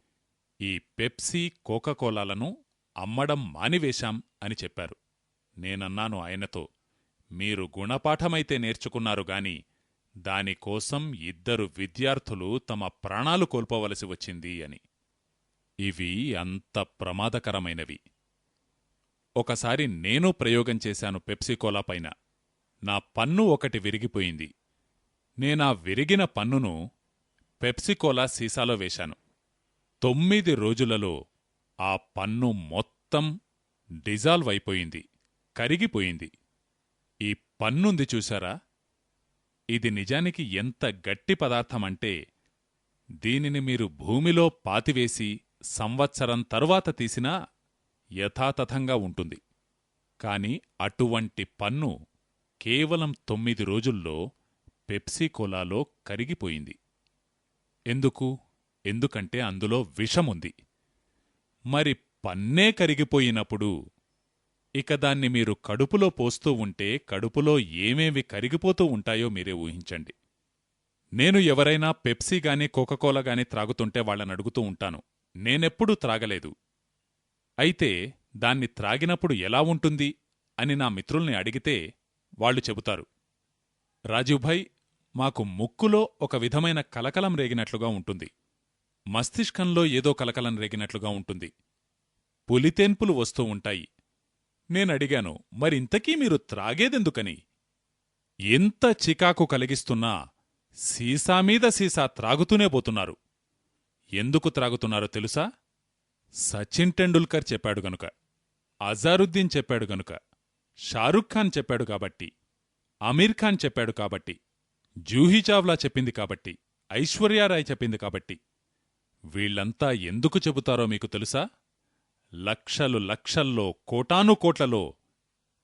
A: ఈ పెప్సీ, కోకాకోలాలను అమ్మడం మానివేశాం అని చెప్పారు. నేనన్నాను ఆయనతో, మీరు గుణపాఠమైతే నేర్చుకున్నారు గాని దానికోసం 2 విద్యార్థులు తమ ప్రాణాలు కోల్పోవలసి వచ్చింది అని. ఇవి అంత ప్రమాదకరమైనవి. ఒకసారి నేను ప్రయోగం చేశాను పెప్సీకోలా పైన. నా పన్ను ఒకటి విరిగిపోయింది. నేనా విరిగిన పన్నును పెప్సీకోలా సీసాలో వేశాను. 9 రోజులలో ఆ పన్ను మొత్తం డిజాల్వ్ అయిపోయింది, కరిగిపోయింది. ఈ పన్నుంది చూశారా? ఇది నిజానికి ఎంత గట్టి పదార్థమంటే దీనిని మీరు భూమిలో పాతివేసి సంవత్సరం తరువాత తీసినా యథాతథంగా ఉంటుంది. కాని అటువంటి పన్ను కేవలం 9 రోజుల్లో పెప్సీకోలాలో కరిగిపోయింది. ఎందుకు? ఎందుకంటే అందులో విషముంది. మరి పన్నే కరిగిపోయినప్పుడు ఇక దాన్ని మీరు కడుపులో పోస్తూ ఉంటే కడుపులో ఏమేమి కరిగిపోతూ ఉంటాయో మీరే ఊహించండి. నేను ఎవరైనా పెప్సీ గాని కోకాకోలా గాని త్రాగుతుంటే వాళ్ళనడుగుతూ ఉంటాను, నేనెప్పుడూ త్రాగలేదు, అయితే దాన్ని త్రాగినప్పుడు ఎలా ఉంటుంది అని నా మిత్రుల్ని అడిగితే వాళ్ళు చెబుతారు, రాజీవ్భాయ్, మాకు ముక్కులో ఒక విధమైన కలకలం రేగినట్లుగా ఉంటుంది, మస్తిష్కంలో ఏదో కలకలం రేగినట్లుగా ఉంటుంది, పులితేన్పులు వస్తూ ఉంటాయి. నేనడిగాను, మరింతకీ మీరు త్రాగేదెందుకని? ఎంత చికాకు కలిగిస్తున్నా సీసామీద సీసా త్రాగుతూనే పోతున్నారు. ఎందుకు త్రాగుతున్నారో తెలుసా? సచిన్ టెండూల్కర్ చెప్పాడు గనుక, అజారుద్దీన్ చెప్పాడు గనుక, షారుఖ్ ఖాన్ చెప్పాడు కాబట్టి, అమీర్ ఖాన్ చెప్పాడు కాబట్టి, జూహీ చావ్లా చెప్పింది కాబట్టి, ఐశ్వర్యారాయ్ చెప్పింది కాబట్టి. వీళ్లంతా ఎందుకు చెబుతారో మీకు తెలుసా? లక్షలు లక్షల్లో కోటానుకోట్లలో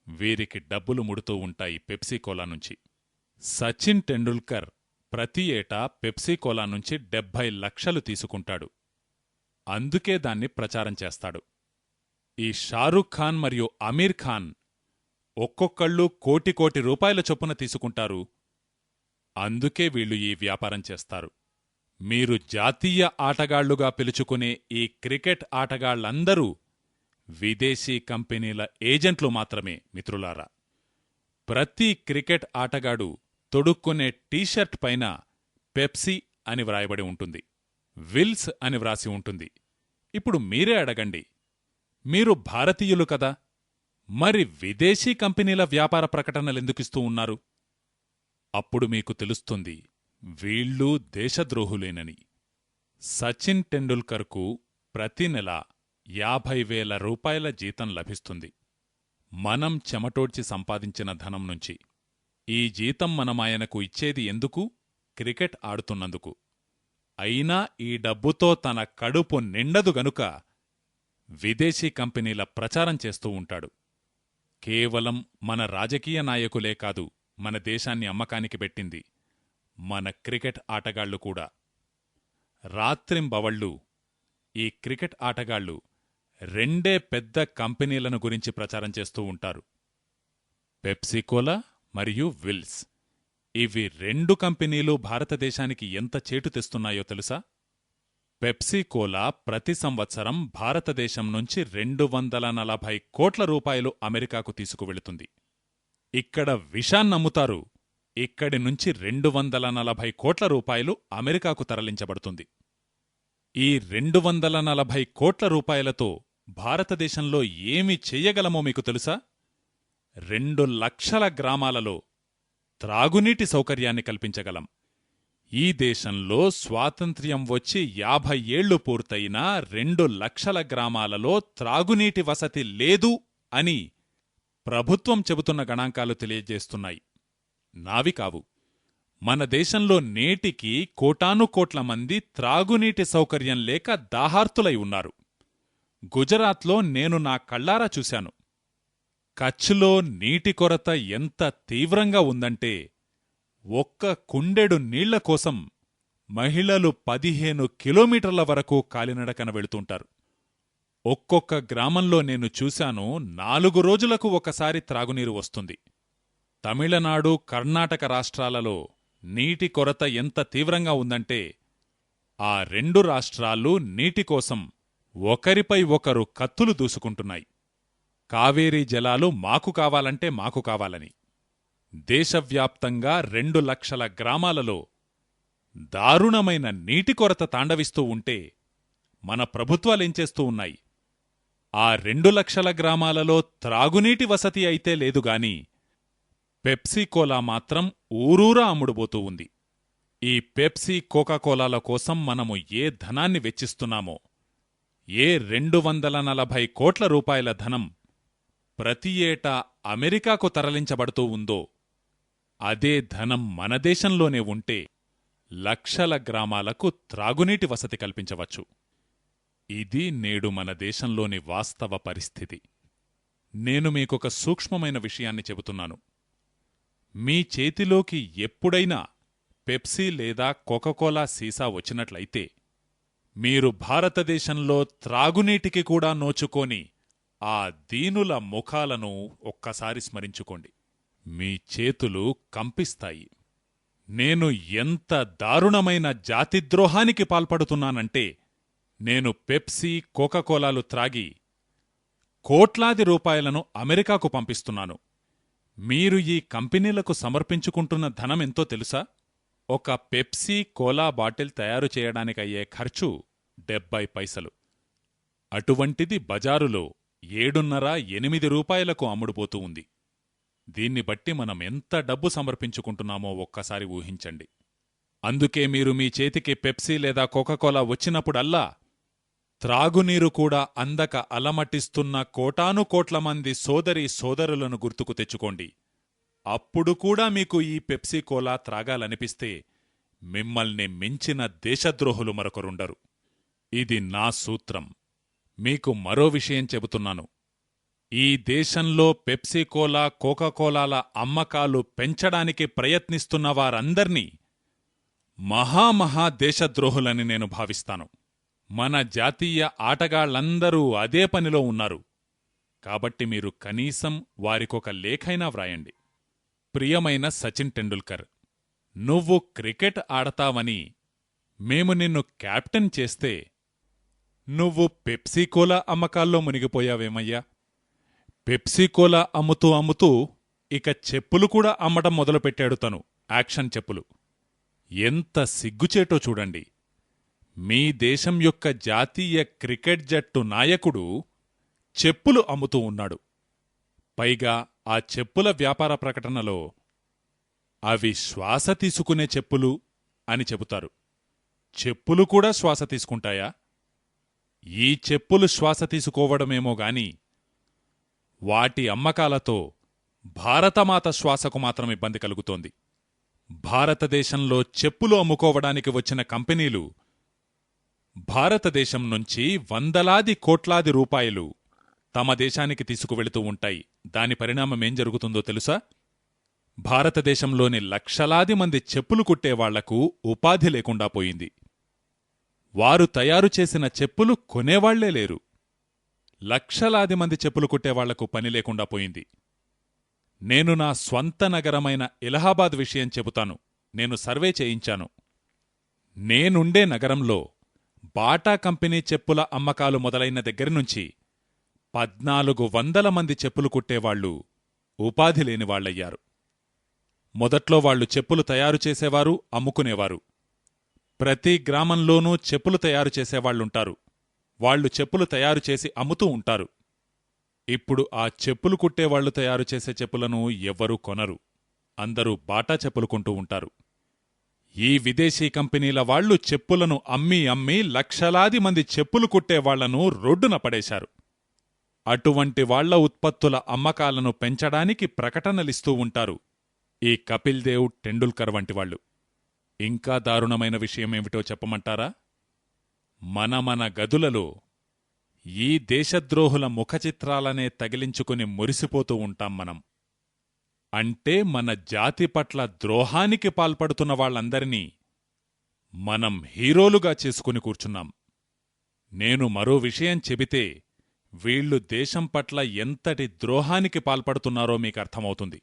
A: వీరికి డబ్బులు ముడుతూ ఉంటాయి పెప్సీకోలా నుంచి. సచిన్ టెండూల్కర్ ప్రతి ఏటా పెప్సీకోలా నుంచి 70 లక్షలు తీసుకుంటాడు. అందుకే దాన్ని ప్రచారం చేస్తాడు. ఈ షారుఖ్ ఖాన్ మరియు అమీర్ ఖాన్ ఒక్కొక్కళ్ళు కోటి కోటి రూపాయల చొప్పున తీసుకుంటారు. అందుకే వీళ్ళు ఈ వ్యాపారం చేస్తారు. మీరు జాతీయ ఆటగాళ్లుగా పిలుచుకునే ఈ క్రికెట్ ఆటగాళ్లందరూ విదేశీ కంపెనీల ఏజెంట్లు మాత్రమే మిత్రులారా. ప్రతి క్రికెట్ ఆటగాడు తొడుక్కునే టీషర్ట్ పైన పెప్సీ అని వ్రాయబడి ఉంటుంది, విల్స్ అని వ్రాసి ఉంటుంది. ఇప్పుడు మీరే అడగండి, మీరు భారతీయులు కదా, మరి విదేశీ కంపెనీల వ్యాపార ప్రకటనలెందుకిస్తూ ఉన్నారు? అప్పుడు మీకు తెలుస్తుంది వీళ్ళూ దేశద్రోహులేనని. సచిన్ టెండూల్కర్కు ప్రతి నెల 50,000 రూపాయల జీతం లభిస్తుంది, మనం చెమటోడ్చి సంపాదించిన ధనం నుంచి. ఈ జీతం మనమాయనకు ఇచ్చేది ఎందుకు? క్రికెట్ ఆడుతున్నందుకు. అయినా ఈ డబ్బుతో తన కడుపు నిండదు గనుక విదేశీ కంపెనీల ప్రచారం చేస్తూ ఉంటాడు. కేవలం మన రాజకీయ నాయకులే కాదు మన దేశాన్ని అమ్మకానికి పెట్టింది, మన క్రికెట్ ఆటగాళ్లు కూడా. రాత్రింబవళ్ళు ఈ క్రికెట్ ఆటగాళ్లు రెండే పెద్ద కంపెనీలను గురించి ప్రచారం చేస్తూ ఉంటారు, పెప్సీకోలా మరియు విల్స్. ఇవి 2 కంపెనీలు భారతదేశానికి ఎంత చేటు తెస్తున్నాయో తెలుసా? పెప్సీకోలా ప్రతి సంవత్సరం భారతదేశం నుంచి 240 కోట్ల రూపాయలు అమెరికాకు తీసుకువెళుతుంది. ఇక్కడ విషాన్నమ్ముతారు, ఇక్కడి నుంచి 240 కోట్ల రూపాయలు అమెరికాకు తరలించబడుతుంది. ఈ 240 కోట్ల రూపాయలతో భారతదేశంలో ఏమి చెయ్యగలమో మీకు తెలుసా? 2 లక్షల గ్రామాలలో త్రాగునీటి సౌకర్యాన్ని కల్పించగలం. ఈ దేశంలో స్వాతంత్ర్యం వచ్చి 50 ఏళ్లు పూర్తయినా 2 లక్షల గ్రామాలలో త్రాగునీటి వసతి లేదు అని ప్రభుత్వం చెబుతున్న గణాంకాలు తెలియజేస్తున్నాయి, నావి కావు. మన దేశంలో నేటికి కోటానుకోట్ల మంది త్రాగునీటి సౌకర్యం లేక దాహార్తులై ఉన్నారు. గుజరాత్లో నేను నా కళ్ళారా చూశాను. కచ్లో నీటి కొరత ఎంత తీవ్రంగా ఉందంటే ఒక్క కుండెడు నీళ్ల కోసం మహిళలు 15 కిలోమీటర్ల వరకు కాలినడకన వెళుతుంటారు. ఒక్కొక్క గ్రామంలో నేను చూశాను 4 రోజులకు ఒకసారి త్రాగునీరు వస్తుంది. తమిళనాడు, కర్ణాటక రాష్ట్రాలలో నీటి కొరత ఎంత తీవ్రంగా ఉందంటే ఆ 2 రాష్ట్రాలు నీటికోసం ఒకరిపై ఒకరు కత్తులు దూసుకుంటున్నాయి. కావేరీ జలాలు మాకు కావాలంటే మాకు కావాలని. దేశవ్యాప్తంగా 2 లక్షల గ్రామాలలో దారుణమైన నీటి కొరత తాండవిస్తూ ఉంటే మన ప్రభుత్వాలేంచేస్తూ ఉన్నాయి? ఆ 2 లక్షల గ్రామాలలో త్రాగునీటి వసతి అయితే లేదుగాని పెప్సీకోలా మాత్రం ఊరూరా అమ్ముడుబోతూ ఉంది. ఈ పెప్సీ, కోకాకోలాల కోసం మనము ఏ ధనాన్ని వెచ్చిస్తున్నామో, ఏ 240 కోట్ల రూపాయల ధనం ప్రతి ఏటా అమెరికాకు తరలించబడుతూ ఉందో, అదే ధనం మన దేశంలోనే ఉంటే లక్షల గ్రామాలకు త్రాగునీటి వసతి కల్పించవచ్చు. ఇది నేడు మన దేశంలోని వాస్తవ పరిస్థితి. నేను మీకొక సూక్ష్మమైన విషయాన్ని చెబుతున్నాను. మీ చేతిలోకి ఎప్పుడైనా పెప్సీ లేదా కోకాకోలా సీసా వచ్చినట్లయితే మీరు భారతదేశంలో త్రాగునీటికి కూడా నోచుకోని ఆ దీనుల ముఖాలను ఒక్కసారి స్మరించుకోండి. మీ చేతులు కంపిస్తాయి. నేను ఎంత దారుణమైన జాతిద్రోహానికి పాల్పడుతున్నానంటే, నేను పెప్సీ, కోకాకోలాలు త్రాగి కోట్లాది రూపాయలను అమెరికాకు పంపిస్తున్నాను. మీరు ఈ కంపెనీలకు సమర్పించుకుంటున్న ధనమెంతో తెలుసా? ఒక పెప్సీ, కోలా బాటిల్ తయారు చేయడానికయ్యే ఖర్చు 70 పైసలు. అటువంటిది బజారులో 7.5–8 రూపాయలకు అమ్ముడుపోతూ ఉంది. దీన్ని బట్టి మనం ఎంత డబ్బు సమర్పించుకుంటున్నామో ఒక్కసారి ఊహించండి. అందుకే మీరు మీ చేతికి పెప్సీ లేదా కోకాకోలా వచ్చినప్పుడల్లా త్రాగునీరు కూడా అందక అలమటిస్తున్న కోటానుకోట్ల మంది సోదరీ సోదరులను గుర్తుకు తెచ్చుకోండి. అప్పుడు కూడా మీకు ఈ పెప్సీ కోలా త్రాగాలనిపిస్తే మిమ్మల్ని మించిన దేశద్రోహులు మరొకరుండరు. ఇది నా సూత్రం. మీకు మరో విషయం చెబుతున్నాను. ఈ దేశంలో పెప్సీ కోలా, కోకాకోలాల అమ్మకాలు పెంచడానికి ప్రయత్నిస్తున్న వారందర్నీ మహామహా దేశద్రోహులని నేను భావిస్తాను. మన జాతీయ ఆటగాళ్లందరూ అదే పనిలో ఉన్నారు. కాబట్టి మీరు కనీసం వారికొక లేఖైనా వ్రాయండి. ప్రియమైన సచిన్ టెండూల్కర్, నువ్వు క్రికెట్ ఆడతావని మేము నిన్ను కెప్టెన్ చేస్తే నువ్వు పెప్సీకోలా అమ్మకాల్లో మునిగిపోయావేమయ్యా? పెప్సీకోలా అమ్ముతూ అమ్ముతూ ఇక చెప్పులు కూడా అమ్మటం మొదలుపెట్టాడు తను, యాక్షన్ చెప్పులు. ఎంత సిగ్గుచేటో చూడండి. మీ దేశం యొక్క జాతీయ క్రికెట్ జట్టు నాయకుడు చెప్పులు అమ్ముతూ ఉన్నాడు. పైగా ఆ చెప్పుల వ్యాపార ప్రకటనలో అవి శ్వాస తీసుకునే చెప్పులు అని చెబుతారు. చెప్పులు కూడా శ్వాస తీసుకుంటాయా? ఈ చెప్పులు శ్వాస తీసుకోవడమేమో గాని వాటి అమ్మకాలతో భారతమాత శ్వాసకు మాత్రం ఇబ్బంది కలుగుతోంది. భారతదేశంలో చెప్పులు అమ్ముకోవడానికి వచ్చిన కంపెనీలు భారతదేశం నుంచి వందలాది కోట్లాది రూపాయలు తమ దేశానికి తీసుకువెళుతూ ఉంటాయి. దాని పరిణామమేం జరుగుతుందో తెలుసా? భారతదేశంలోని లక్షలాది మంది చెప్పులు కుట్టేవాళ్లకు ఉపాధి లేకుండా పోయింది. వారు తయారు చేసిన చెప్పులు కొనేవాళ్లే లేరు. లక్షలాది మంది చెప్పులు కుట్టేవాళ్లకు పని లేకుండా పోయింది. నేను నా స్వంత నగరమైన ఇలహాబాద్ విషయం చెబుతాను. నేను సర్వే చేయించాను. నేనుండే నగరంలో బాటా కంపెనీ చెప్పుల అమ్మకాలు మొదలైన దగ్గరినుంచి 1400 మంది చెప్పులు కుట్టేవాళ్లు ఉపాధి లేనివాళ్లయ్యారు. మొదట్లో వాళ్లు చెప్పులు తయారు చేసేవారు, అమ్ముకునేవారు. ప్రతి గ్రామంలోనూ చెప్పులు తయారు చేసేవాళ్లుంటారు. వాళ్లు చెప్పులు తయారు చేసి అమ్ముతూ ఉంటారు. ఇప్పుడు ఆ చెప్పులు కుట్టేవాళ్లు తయారు చేసే చెప్పులను ఎవ్వరూ కొనరు. అందరూ బాటా చెప్పులు కొంటూ ఉంటారు. ఈ విదేశీ కంపెనీల వాళ్లు చెప్పులను అమ్మి అమ్మి లక్షలాది మంది చెప్పులు కుట్టేవాళ్లను రోడ్డున పడేశారు. అటువంటి వాళ్ల ఉత్పత్తుల అమ్మకాలను పెంచడానికి ప్రకటనలిస్తూ ఉంటారు ఈ కపిల్ దేవ్, టెండూల్కర్ వంటివాళ్లు. ఇంకా దారుణమైన విషయమేమిటో చెప్పమంటారా? మన గదులలో ఈ దేశద్రోహుల ముఖచిత్రాలనే తగిలించుకుని మురిసిపోతూ ఉంటాం మనం. అంటే మన జాతి పట్ల ద్రోహానికి పాల్పడుతున్న వాళ్లందరినీ మనం హీరోలుగా చేసుకుని కూర్చున్నాం. నేను మరో విషయం చెబితే వీళ్లు దేశం పట్ల ఎంతటి ద్రోహానికి పాల్పడుతున్నారో మీకర్థమవుతుంది.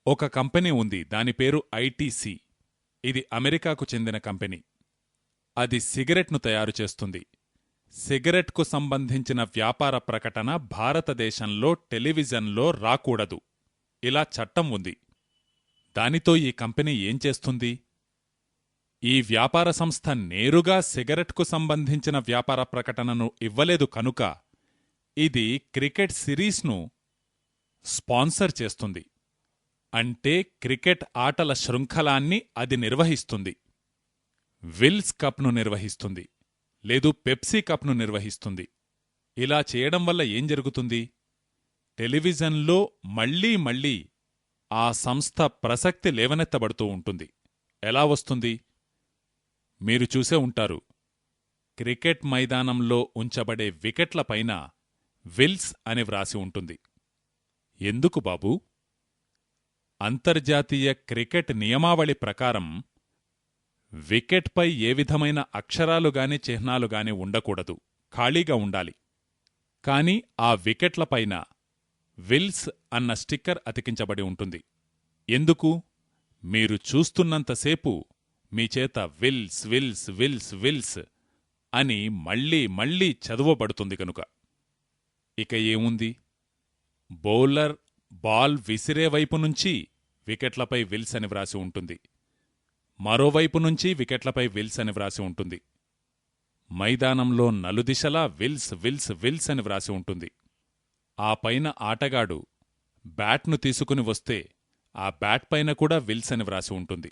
A: ఒక కంపెనీ ఉంది, దాని పేరు ఐటీసీ. ఇది అమెరికాకు చెందిన కంపెనీ. అది సిగరెట్ను తయారు చేస్తుంది. సిగరెట్కు సంబంధించిన వ్యాపార ప్రకటన భారతదేశంలో టెలివిజన్లో రాకూడదు, ఇలా చట్టం ఉంది. దానితో ఈ కంపెనీ ఏం చేస్తుంది? ఈ వ్యాపార సంస్థ నేరుగా సిగరెట్కు సంబంధించిన వ్యాపార ప్రకటనను ఇవ్వలేదు కనుక ఇది క్రికెట్ సిరీస్ను స్పాన్సర్ చేస్తుంది. అంటే క్రికెట్ ఆటల శృంఖలాన్ని అది నిర్వహిస్తుంది. విల్స్ కప్ను నిర్వహిస్తుంది, లేదు పెప్సీ కప్ను నిర్వహిస్తుంది. ఇలా చేయడం వల్ల ఏం జరుగుతుంది? టెలివిజన్లో మళ్లీ మళ్లీ ఆ సంస్థ ప్రసక్తి లేవనెత్తబడుతూ ఉంటుంది. ఎలా వస్తుంది? మీరు చూసే ఉంటారు, క్రికెట్ మైదానంలో ఉంచబడే వికెట్లపైన విల్స్ అని వ్రాసి ఉంటుంది. ఎందుకు బాబూ? అంతర్జాతీయ క్రికెట్ నియమావళి ప్రకారం వికెట్పై ఏ విధమైన అక్షరాలుగాని చిహ్నాలుగాని ఉండకూడదు, ఖాళీగా ఉండాలి. కాని ఆ వికెట్లపైన విల్స్ అన్న స్టిక్కర్ అతికించబడి ఉంటుంది. ఎందుకు? మీరు చూస్తున్నంతసేపు మీచేత విల్స్ విల్స్ విల్స్ విల్స్ అని మళ్ళీ మళ్ళీ చదువబడుతుంది కనుక. ఇక ఏముంది? బౌలర్ బాల్ విసిరేవైపు నుంచి వికెట్లపై విల్స్ అని వ్రాసి ఉంటుంది, మరోవైపు నుంచి వికెట్లపై విల్స్ అని వ్రాసి ఉంటుంది. మైదానంలో నలుదిశలా విల్స్ విల్స్ విల్స్ అని వ్రాసి ఉంటుంది. ఆ పైన ఆటగాడు బ్యాట్ను తీసుకుని వస్తే ఆ బ్యాట్ పైన కూడా విల్స్ అని వ్రాసి ఉంటుంది.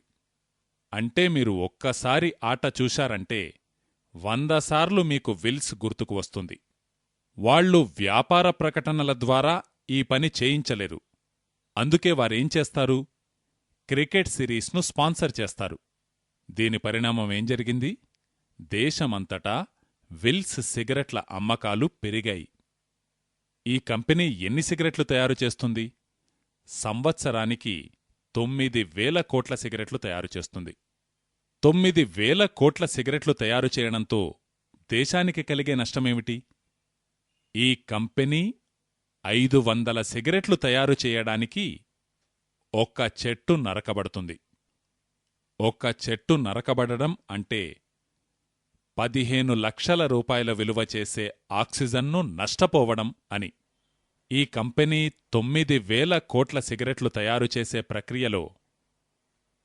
A: అంటే మీరు ఒక్కసారి ఆట చూశారంటే 100 సార్లు మీకు విల్స్ గుర్తుకు వస్తుంది. వాళ్లు వ్యాపార ప్రకటనల ద్వారా ఈ పని చేయించలేరు. అందుకే వారేం చేస్తారు? క్రికెట్ సిరీస్ను స్పాన్సర్ చేస్తారు. దీని పరిణామం ఏం జరిగింది? దేశమంతటా విల్స్ సిగరెట్ల అమ్మకాలు పెరిగాయి. ఈ కంపెనీ ఎన్ని సిగరెట్లు తయారు చేస్తుంది? సంవత్సరానికి 9,000 కోట్ల సిగరెట్లు తయారు చేస్తుంది. 9,000 కోట్ల సిగరెట్లు తయారు చేయడంతో దేశానికి కలిగే నష్టమేమిటి? ఈ కంపెనీ 500 సిగరెట్లు తయారు చేయడానికి ఒక్క చెట్టు నరకబడుతుంది. ఒక్క చెట్టు నరకబడడం అంటే 15 లక్షల రూపాయల విలువ చేసే ఆక్సిజన్ను నష్టపోవడం అని. ఈ కంపెనీ 9,000 కోట్ల సిగరెట్లు తయారు చేసే ప్రక్రియలో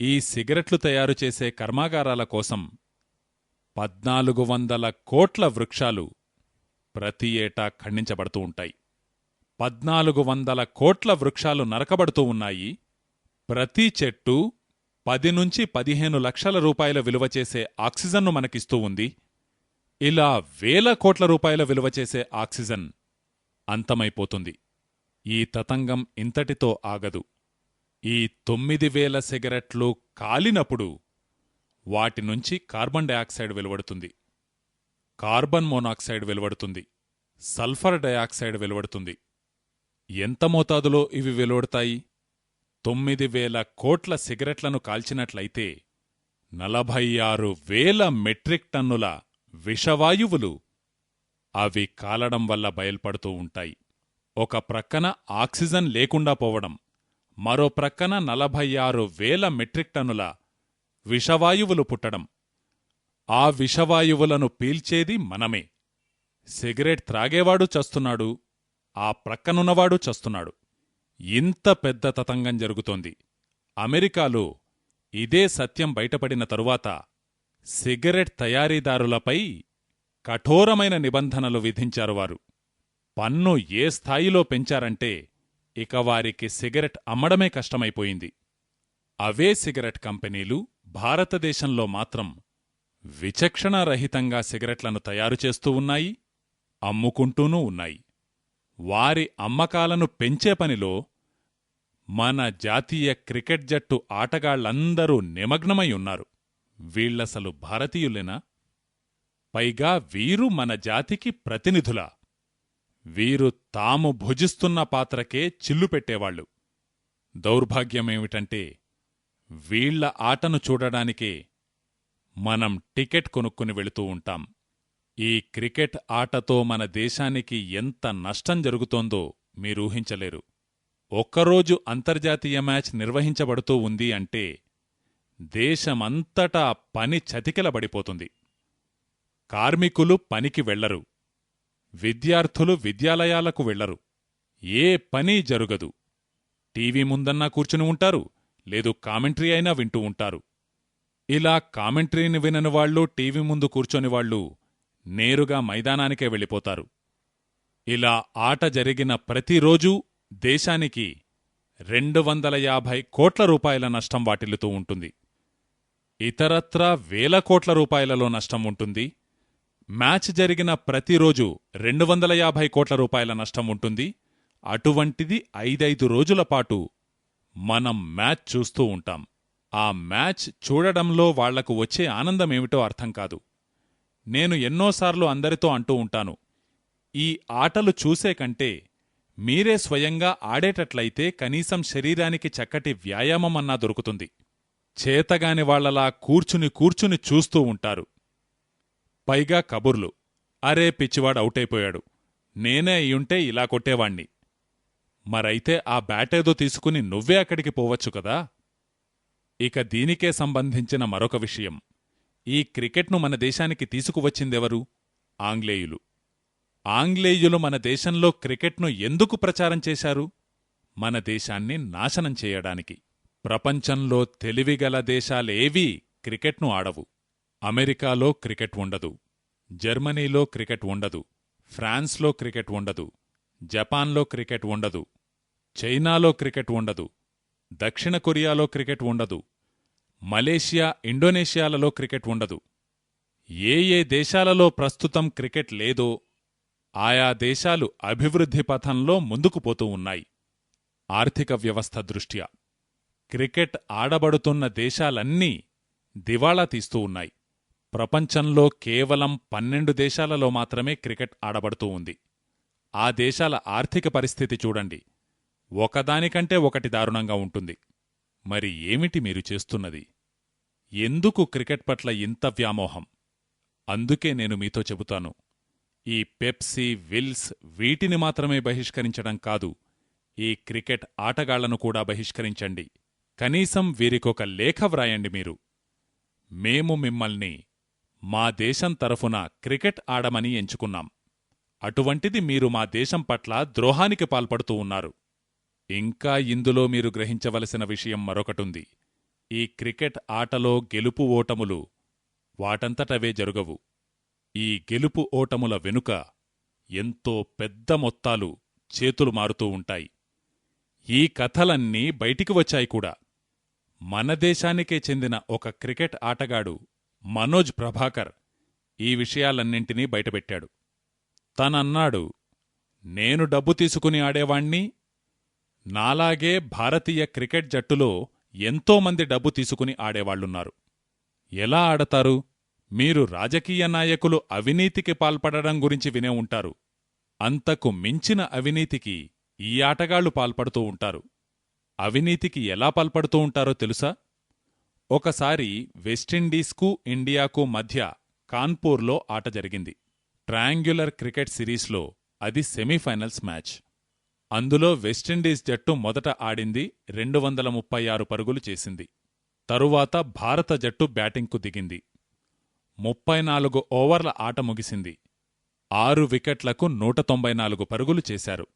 A: ఈ సిగరెట్లు తయారు చేసే కర్మాగారాల కోసం 1,400 కోట్ల వృక్షాలు ప్రతి ఏటా ఖండించబడుతూ ఉంటాయి. 1,400 కోట్ల వృక్షాలు నరకబడుతూ ఉన్నాయి. ప్రతి చెట్టు 10 నుంచి 15 లక్షల రూపాయల విలువ చేసే ఆక్సిజన్ను మనకిస్తూ ఉంది. ఇలా 1,000 కోట్ల రూపాయల విలువ చేసే ఆక్సిజన్ అంతమైపోతుంది. ఈ తతంగం ఇంతటితో ఆగదు. ఈ 9,000 సిగరెట్లు కాలినప్పుడు వాటినుంచి కార్బన్ డయాక్సైడ్ వెలువడుతుంది, కార్బన్ మోనాక్సైడ్ వెలువడుతుంది, సల్ఫర్ డయాక్సైడ్ వెలువడుతుంది. ఎంత మోతాదులో ఇవి వెలువడతాయి? 9,000 కోట్ల సిగరెట్లను కాల్చినట్లయితే 46,000 మెట్రిక్ టన్నుల విషవాయువులు అవి కాలడం వల్ల బయల్పడుతూ ఉంటాయి. ఒక ప్రక్కన ఆక్సిజన్ లేకుండా పోవడం, మరో ప్రక్కన 46,000 మెట్రిక్ టన్నుల విషవాయువులు పుట్టడం. ఆ విషవాయువులను పీల్చేది మనమే. సిగరెట్ త్రాగేవాడు చస్తున్నాడు, ఆ ప్రక్కనున్నవాడు చస్తున్నాడు. ఇంత పెద్ద తతంగం జరుగుతోంది. అమెరికాలో ఇదే సత్యం బయటపడిన తరువాత సిగరెట్ తయారీదారులపై కఠోరమైన నిబంధనలు విధించారు వారు. పన్ను ఏ స్థాయిలో పెంచారంటే ఇక వారికి సిగరెట్ అమ్మడమే కష్టమైపోయింది. అవే సిగరెట్ కంపెనీలు భారతదేశంలో మాత్రం విచక్షణారహితంగా సిగరెట్లను తయారుచేస్తూ ఉన్నాయి, అమ్ముకుంటూనూ ఉన్నాయి. వారి అమ్మకాలను పెంచే పనిలో మన జాతీయ క్రికెట్ జట్టు ఆటగాళ్లందరూ నిమగ్నమై ఉన్నారు. వీళ్లసలు భారతీయులేనా? పైగా వీరు మన జాతికి ప్రతినిధులా? వీరు తాము భుజిస్తున్న పాత్రకే చిల్లు పెట్టేవాళ్లు. దౌర్భాగ్యమేమిటంటే వీళ్ల ఆటను చూడడానికే మనం టికెట్ కొనుక్కుని వెళుతూ ఉంటాం. ఈ క్రికెట్ ఆటతో మన దేశానికి ఎంత నష్టం జరుగుతోందో మీరూహించలేరు. ఒక్కరోజు అంతర్జాతీయ మ్యాచ్ నిర్వహించబడుతూ ఉంది అంటే దేశమంతటా పని చతికిలబడిపోతుంది. కార్మికులు పనికి వెళ్లరు, విద్యార్థులు విద్యాలయాలకు వెళ్లరు, ఏ పనీ జరుగదు. టీవీ ముందన్నా కూర్చుని ఉంటారు, లేదు కామెంట్రీ అయినా వింటూ ఉంటారు. ఇలా కామెంట్రీని విననివాళ్లు, టీవీ ముందు కూర్చొనివాళ్లు నేరుగా మైదానానికే వెళ్ళిపోతారు. ఇలా ఆట జరిగిన ప్రతిరోజూ దేశానికి 250 కోట్ల రూపాయల నష్టం వాటిల్లుతూ ఉంటుంది. ఇతరత్రా 1,000 కోట్ల రూపాయలలో నష్టం ఉంటుంది. మ్యాచ్ జరిగిన ప్రతిరోజు 250 కోట్ల రూపాయల నష్టం ఉంటుంది. అటువంటిది 5 రోజుల పాటు మనం మ్యాచ్ చూస్తూ ఉంటాం. ఆ మ్యాచ్ చూడడంలో వాళ్లకు వచ్చే ఆనందమేమిటో అర్థం కాదు. నేను ఎన్నోసార్లు అందరితో అంటూ ఉంటాను, ఈ ఆటలు చూసే కంటే మీరే స్వయంగా ఆడేటట్లయితే కనీసం శరీరానికి చక్కటి వ్యాయామమన్నా దొరుకుతుంది. చేతగాని వాళ్లలా కూర్చుని కూర్చుని చూస్తూ ఉంటారు. పైగా కబుర్లు, అరే పిచ్చివాడు అవుటైపోయాడు, నేనే అయ్యుంటే ఇలా కొట్టేవాణ్ణి. మరైతే ఆ బ్యాటేదో తీసుకుని నువ్వే అక్కడికి పోవచ్చు కదా. ఇక దీనికే సంబంధించిన మరొక విషయం. ఈ క్రికెట్ను మన దేశానికి తీసుకువచ్చిందెవరు? ఆంగ్లేయులు. ఆంగ్లేయులు మన దేశంలో క్రికెట్ను ఎందుకు ప్రచారం చేశారు? మన దేశాన్ని నాశనం చేయడానికి. ప్రపంచంలో తెలివిగల దేశాలేవీ క్రికెట్ను ఆడవు. అమెరికాలో క్రికెట్ ఉండదు, జర్మనీలో క్రికెట్ ఉండదు, ఫ్రాన్స్లో క్రికెట్ ఉండదు, జపాన్లో క్రికెట్ ఉండదు, చైనాలో క్రికెట్ ఉండదు, దక్షిణ కొరియాలో క్రికెట్ ఉండదు, మలేషియా, ఇండోనేషియాలలో క్రికెట్ ఉండదు. ఏ ఏ దేశాలలో ప్రస్తుతం క్రికెట్ లేదో ఆయా దేశాలు అభివృద్ధి పథంలో ముందుకు పోతూ ఉన్నాయి. ఆర్థిక వ్యవస్థ దృష్ట్యా క్రికెట్ ఆడబడుతున్న దేశాలన్నీ దివాళా తీస్తూ ఉన్నాయి. ప్రపంచంలో కేవలం 12 దేశాలలో మాత్రమే క్రికెట్ ఆడబడుతూ ఉంది. ఆ దేశాల ఆర్థిక పరిస్థితి చూడండి, ఒకదానికంటే ఒకటి దారుణంగా ఉంటుంది. మరి ఏమిటి మీరు చేస్తున్నది? ఎందుకు క్రికెట్ పట్ల ఇంత వ్యామోహం? అందుకే నేను మీతో చెబుతాను, ఈ పెప్సీ, విల్స్ వీటిని మాత్రమే బహిష్కరించడం కాదు, ఈ క్రికెట్ ఆటగాళ్లను కూడా బహిష్కరించండి. కనీసం వీరికొక లేఖ వ్రాయండి మీరు. మేము మిమ్మల్ని మా దేశం తరఫున క్రికెట్ ఆడమని ఎంచుకున్నాం. అటువంటిది మీరు మా దేశం పట్ల ద్రోహానికి పాల్పడుతూ ఉన్నారు. ఇంకా ఇందులో మీరు గ్రహించవలసిన విషయం మరొకటుంది. ఈ క్రికెట్ ఆటలో గెలుపు ఓటములు వాటంతటవే జరుగవు. ఈ గెలుపు ఓటముల వెనుక ఎంతో పెద్ద మొత్తాలు చేతులు మారుతూ ఉంటాయి. ఈ కథలన్నీ బయటికి వచ్చాయి కూడా. మన దేశానికే చెందిన ఒక క్రికెట్ ఆటగాడు మనోజ్ ప్రభాకర్ ఈ విషయాలన్నింటినీ బయటపెట్టాడు. తనన్నాడు, నేను డబ్బు తీసుకుని ఆడేవాణ్ణి, నాలాగే భారతీయ క్రికెట్ జట్టులో ఎంతోమంది డబ్బు తీసుకుని ఆడేవాళ్లున్నారు. ఎలా ఆడతారు? మీరు రాజకీయ నాయకులు అవినీతికి పాల్పడడం గురించి వినే ఉంటారు. అంతకు మించిన అవినీతికి ఈ ఆటగాళ్లు పాల్పడుతూ ఉంటారు. అవినీతికి ఎలా పాల్పడుతూ ఉంటారో తెలుసా? ఒకసారి వెస్టిండీస్కు ఇండియాకు మధ్య కాన్పూర్లో ఆట జరిగింది. ట్రయాంగ్యులర్ క్రికెట్ సిరీస్లో అది సెమీఫైనల్స్ మ్యాచ్. అందులో వెస్టిండీస్ జట్టు మొదట ఆడింది, 236 పరుగులు చేసింది. తరువాత భారత జట్టు బ్యాటింగ్కు దిగింది. 34 ఓవర్ల ఆట ముగిసింది. 6 వికెట్లకు 194 పరుగులు చేశారు.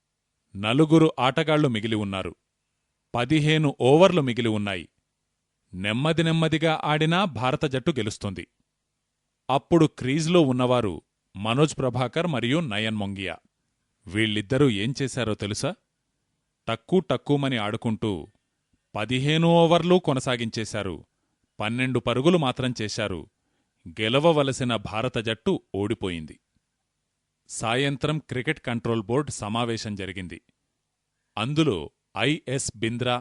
A: 4 ఆటగాళ్లు మిగిలి ఉన్నారు. 15 ఓవర్లు మిగిలి ఉన్నాయి. నెమ్మది నెమ్మదిగా ఆడినా భారత జట్టు గెలుస్తుంది. అప్పుడు క్రీజ్లో ఉన్నవారు మనోజ్ ప్రభాకర్ మరియు నయన్ మొంగియా. వీళ్ళిద్దరూ ఏం చేశారో తెలుసా? టక్కుమని ఆడుకుంటూ 15 ఓవర్లూ కొనసాగించేశారు. 12 పరుగులు మాత్రం చేశారు. గెలవవలసిన భారత జట్టు ఓడిపోయింది. సాయంత్రం క్రికెట్ కంట్రోల్ బోర్డ్ సమావేశం జరిగింది. అందులో ఐఎస్ బింద్రా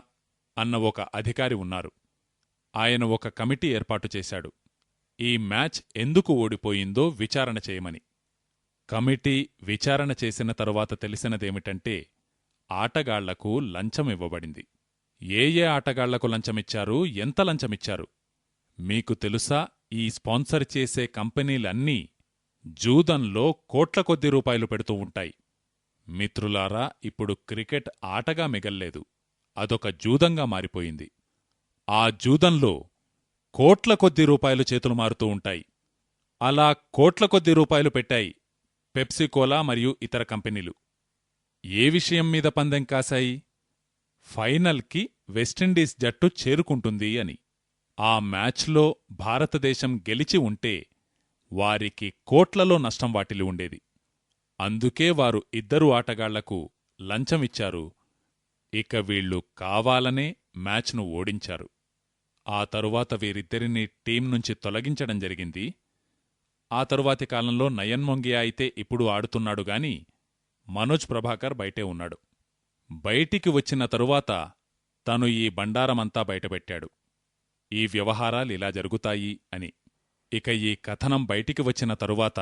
A: అన్న ఒక అధికారి ఉన్నారు. ఆయన ఒక కమిటీ ఏర్పాటు చేశాడు. ఈ మ్యాచ్ ఎందుకు ఓడిపోయిందో విచారణ చేయమని. కమిటీ విచారణ చేసిన తరువాత తెలిసినదేమిటంటే, ఆటగాళ్లకు లంచం ఇవ్వబడింది. ఏ ఆటగాళ్లకు లంచమిచ్చారు, ఎంత లంచమిచ్చారు? మీకు తెలుసా? ఈ స్పాన్సర్ చేసే కంపెనీలన్నీ జూదంలో కోట్ల కొద్ది రూపాయలు పెడుతూ ఉంటాయి. మిత్రులారా, ఇప్పుడు క్రికెట్ ఆటగా మిగల్లేదు, అదొక జూదంగా మారిపోయింది. ఆ జూదంలో కోట్ల కొద్ది రూపాయలు చేతులు మారుతూ ఉంటాయి. అలా కోట్ల కొద్ది రూపాయలు పెట్టాయి పెప్సికోలా మరియు ఇతర కంపెనీలు. ఏ విషయం మీద పందెం కాశాయి? ఫైనల్కి వెస్టిండీస్ జట్టు చేరుకుంటుంది అని. ఆ మ్యాచ్లో భారతదేశం గెలిచి ఉంటే వారికి కోట్లలో నష్టం వాటిల్లి ఉండేది. అందుకే వారు 2 ఆటగాళ్లకు లంచమిచ్చారు. ఇక వీళ్లు కావాలనే మ్యాచ్ను ఓడించారు. ఆ తరువాత వీరిద్దరినీ టీం నుంచి తొలగించడం జరిగింది. ఆ తరువాతి కాలంలో నయన్ మొంగియా అయితే ఇప్పుడు ఆడుతున్నాడుగాని మనోజ్ ప్రభాకర్ బయటే ఉన్నాడు. బయటికి వచ్చిన తరువాత తను ఈ బండారమంతా బయటపెట్టాడు. ఈ వ్యవహారాలిలా జరుగుతాయి అని. ఇక ఈ కథనం బయటికి వచ్చిన తరువాత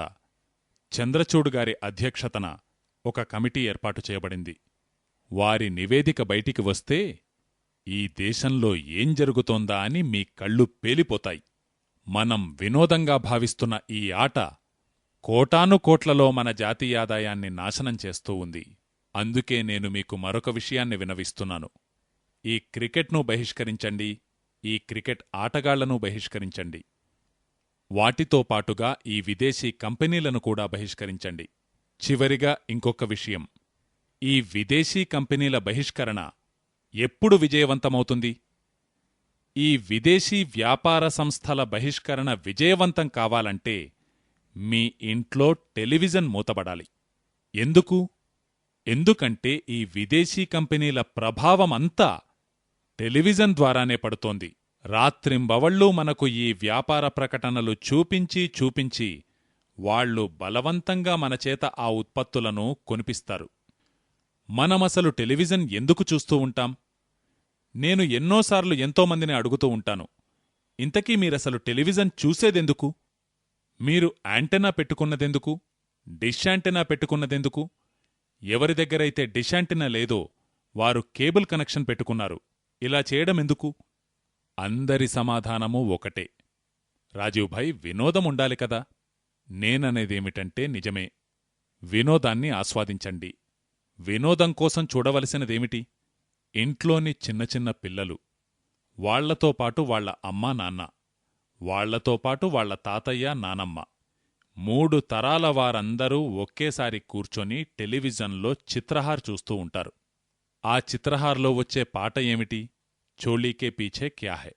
A: చంద్రచూడ్ అధ్యక్షతన ఒక కమిటీ ఏర్పాటు చేయబడింది. వారి నివేదిక బయటికి వస్తే ఈ దేశంలో ఏం జరుగుతోందా అని మీ కళ్ళు పేలిపోతాయి. మనం వినోదంగా భావిస్తున్న ఈ ఆట కోటానుకోట్లలో మన జాతీయాదాయాన్ని నాశనం చేస్తూ ఉంది. అందుకే నేను మీకు మరొక విషయాన్ని వినవిస్తున్నాను. ఈ క్రికెట్ను బహిష్కరించండి, ఈ క్రికెట్ ఆటగాళ్లను బహిష్కరించండి. వాటితో పాటుగా ఈ విదేశీ కంపెనీలను కూడా బహిష్కరించండి. చివరిగా ఇంకొక విషయం, ఈ విదేశీ కంపెనీల బహిష్కరణ ఎప్పుడు విజయవంతమవుతుంది? ఈ విదేశీ వ్యాపార సంస్థల బహిష్కరణ విజయవంతం కావాలంటే మీ ఇంట్లో టెలివిజన్ మూతబడాలి. ఎందుకు? ఎందుకంటే ఈ విదేశీ కంపెనీల ప్రభావమంతా టెలివిజన్ ద్వారానే పడుతోంది. రాత్రింబవళ్ళూ మనకు ఈ వ్యాపార ప్రకటనలు చూపించి చూపించి వాళ్లు బలవంతంగా మనచేత ఆ ఉత్పత్తులను కొనిపిస్తారు. మనమసలు టెలివిజన్ ఎందుకు చూస్తూ ఉంటాం? నేను ఎన్నోసార్లు ఎంతోమందిని అడుగుతూ ఉంటాను, ఇంతకీ మీరసలు టెలివిజన్ చూసేదెందుకు? మీరు యాంటెనా పెట్టుకున్నదెందుకు? డిష్ యాంటెనా పెట్టుకున్నదెందుకు? ఎవరి దగ్గరైతే డిష్ యాంటెనా లేదో వారు కేబుల్ కనెక్షన్ పెట్టుకున్నారు. ఇలా చేయడమెందుకు? అందరి సమాధానమూ ఒకటే, రాజీవ్ భాయ్, వినోదం ఉండాలి కదా. నేననేదేమిటంటే నిజమే, వినోదాన్ని ఆస్వాదించండి. వినోదం కోసం చూడవలసినదేమిటి? ఇంట్లోని చిన్న చిన్న పిల్లలు, వాళ్లతో పాటు వాళ్ల అమ్మా నాన్న, వాళ్లతో పాటు వాళ్ల తాతయ్య నానమ్మ, 3 తరాల వారందరూ ఒకేసారి కూర్చొని టెలివిజన్లో చిత్రహార్ చూస్తూ ఉంటారు. ఆ చిత్రహార్లో వచ్చే పాట ఏమిటి? చోళీకే పీఛే క్యా హై,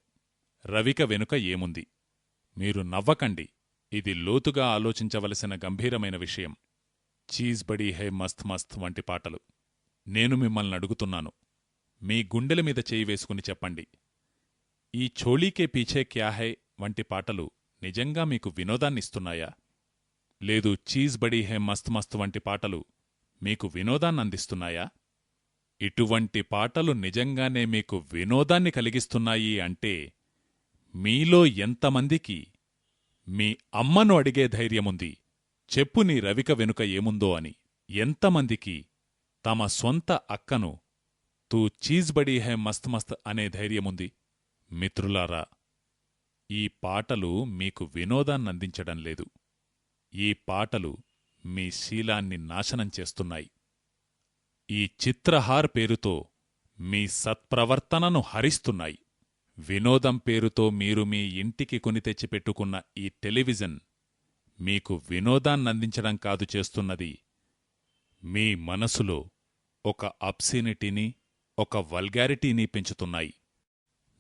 A: రవిక వెనుక ఏముంది? మీరు నవ్వకండి, ఇది లోతుగా ఆలోచించవలసిన గంభీరమైన విషయం. చీజ్ బడీ హై మస్త్ మస్త్ వంటి పాటలు. నేను మిమ్మల్నడుగుతున్నాను, మీ గుండెల మీద చేయి వేసుకుని చెప్పండి, ఈ చోళీకే పీఛే క్యా హై వంటి పాటలు నిజంగా మీకు వినోదాన్నిస్తున్నాయా? లేదు చీజ్ బడీ హై మస్త్ మస్త్ వంటి పాటలు మీకు వినోదాన్నందిస్తున్నాయా? ఇటువంటి పాటలు నిజంగానే మీకు వినోదాన్ని కలిగిస్తున్నాయి అంటే మీలో ఎంతమందికి మీ అమ్మను అడిగే ధైర్యముంది, చెప్పు నీ రవిక వెనుక ఏముందో అని? ఎంతమందికి తమ సొంత అక్కను తూ చీజ్ బడీ హై మస్త్ మస్త్ అనే ధైర్యముంది? మిత్రులారా, ఈ పాటలు మీకు వినోదాన్నందించడం లేదు. ఈ పాటలు మీ శీలాన్ని నాశనం చేస్తున్నాయి. ఈ చిత్రహార్ పేరుతో మీ సత్ప్రవర్తనను హరిస్తున్నాయి. వినోదం పేరుతో మీరు మీ ఇంటికి కొని తెచ్చిపెట్టుకున్న ఈ టెలివిజన్ మీకు వినోదాన్నందించడం కాదు చేస్తున్నది, మీ మనసులో ఒక అబ్సినిటీని, ఒక వల్గారిటీని పెంచుతున్నాయి.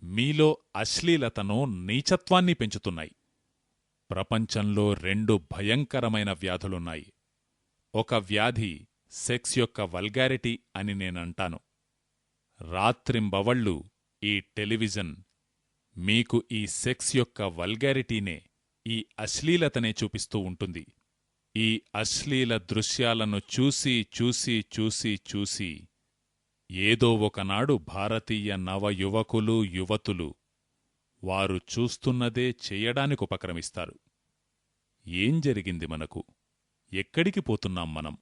A: మీలో అశ్లీలతను, నీచత్వాన్ని పెంచుతున్నాయి. ప్రపంచంలో 2 భయంకరమైన వ్యాధులున్నాయి. ఒక వ్యాధి సెక్స్ యొక్క వల్గారిటీ అని నేనంటాను. రాత్రింబవళ్ళు ఈ టెలివిజన్ మీకు ఈ సెక్స్ యొక్క వల్గారిటీనే, ఈ అశ్లీలతనే చూపిస్తూ ఉంటుంది. ఈ అశ్లీల దృశ్యాలను చూసి చూసి చూసి చూసి ఏదో ఒకనాడు భారతీయ నవయువకులు, యువతులు వారు చూస్తున్నదే చెయ్యడానికుపక్రమిస్తారు. ఏం జరిగింది మనకు? ఎక్కడికి పోతున్నాం మనం?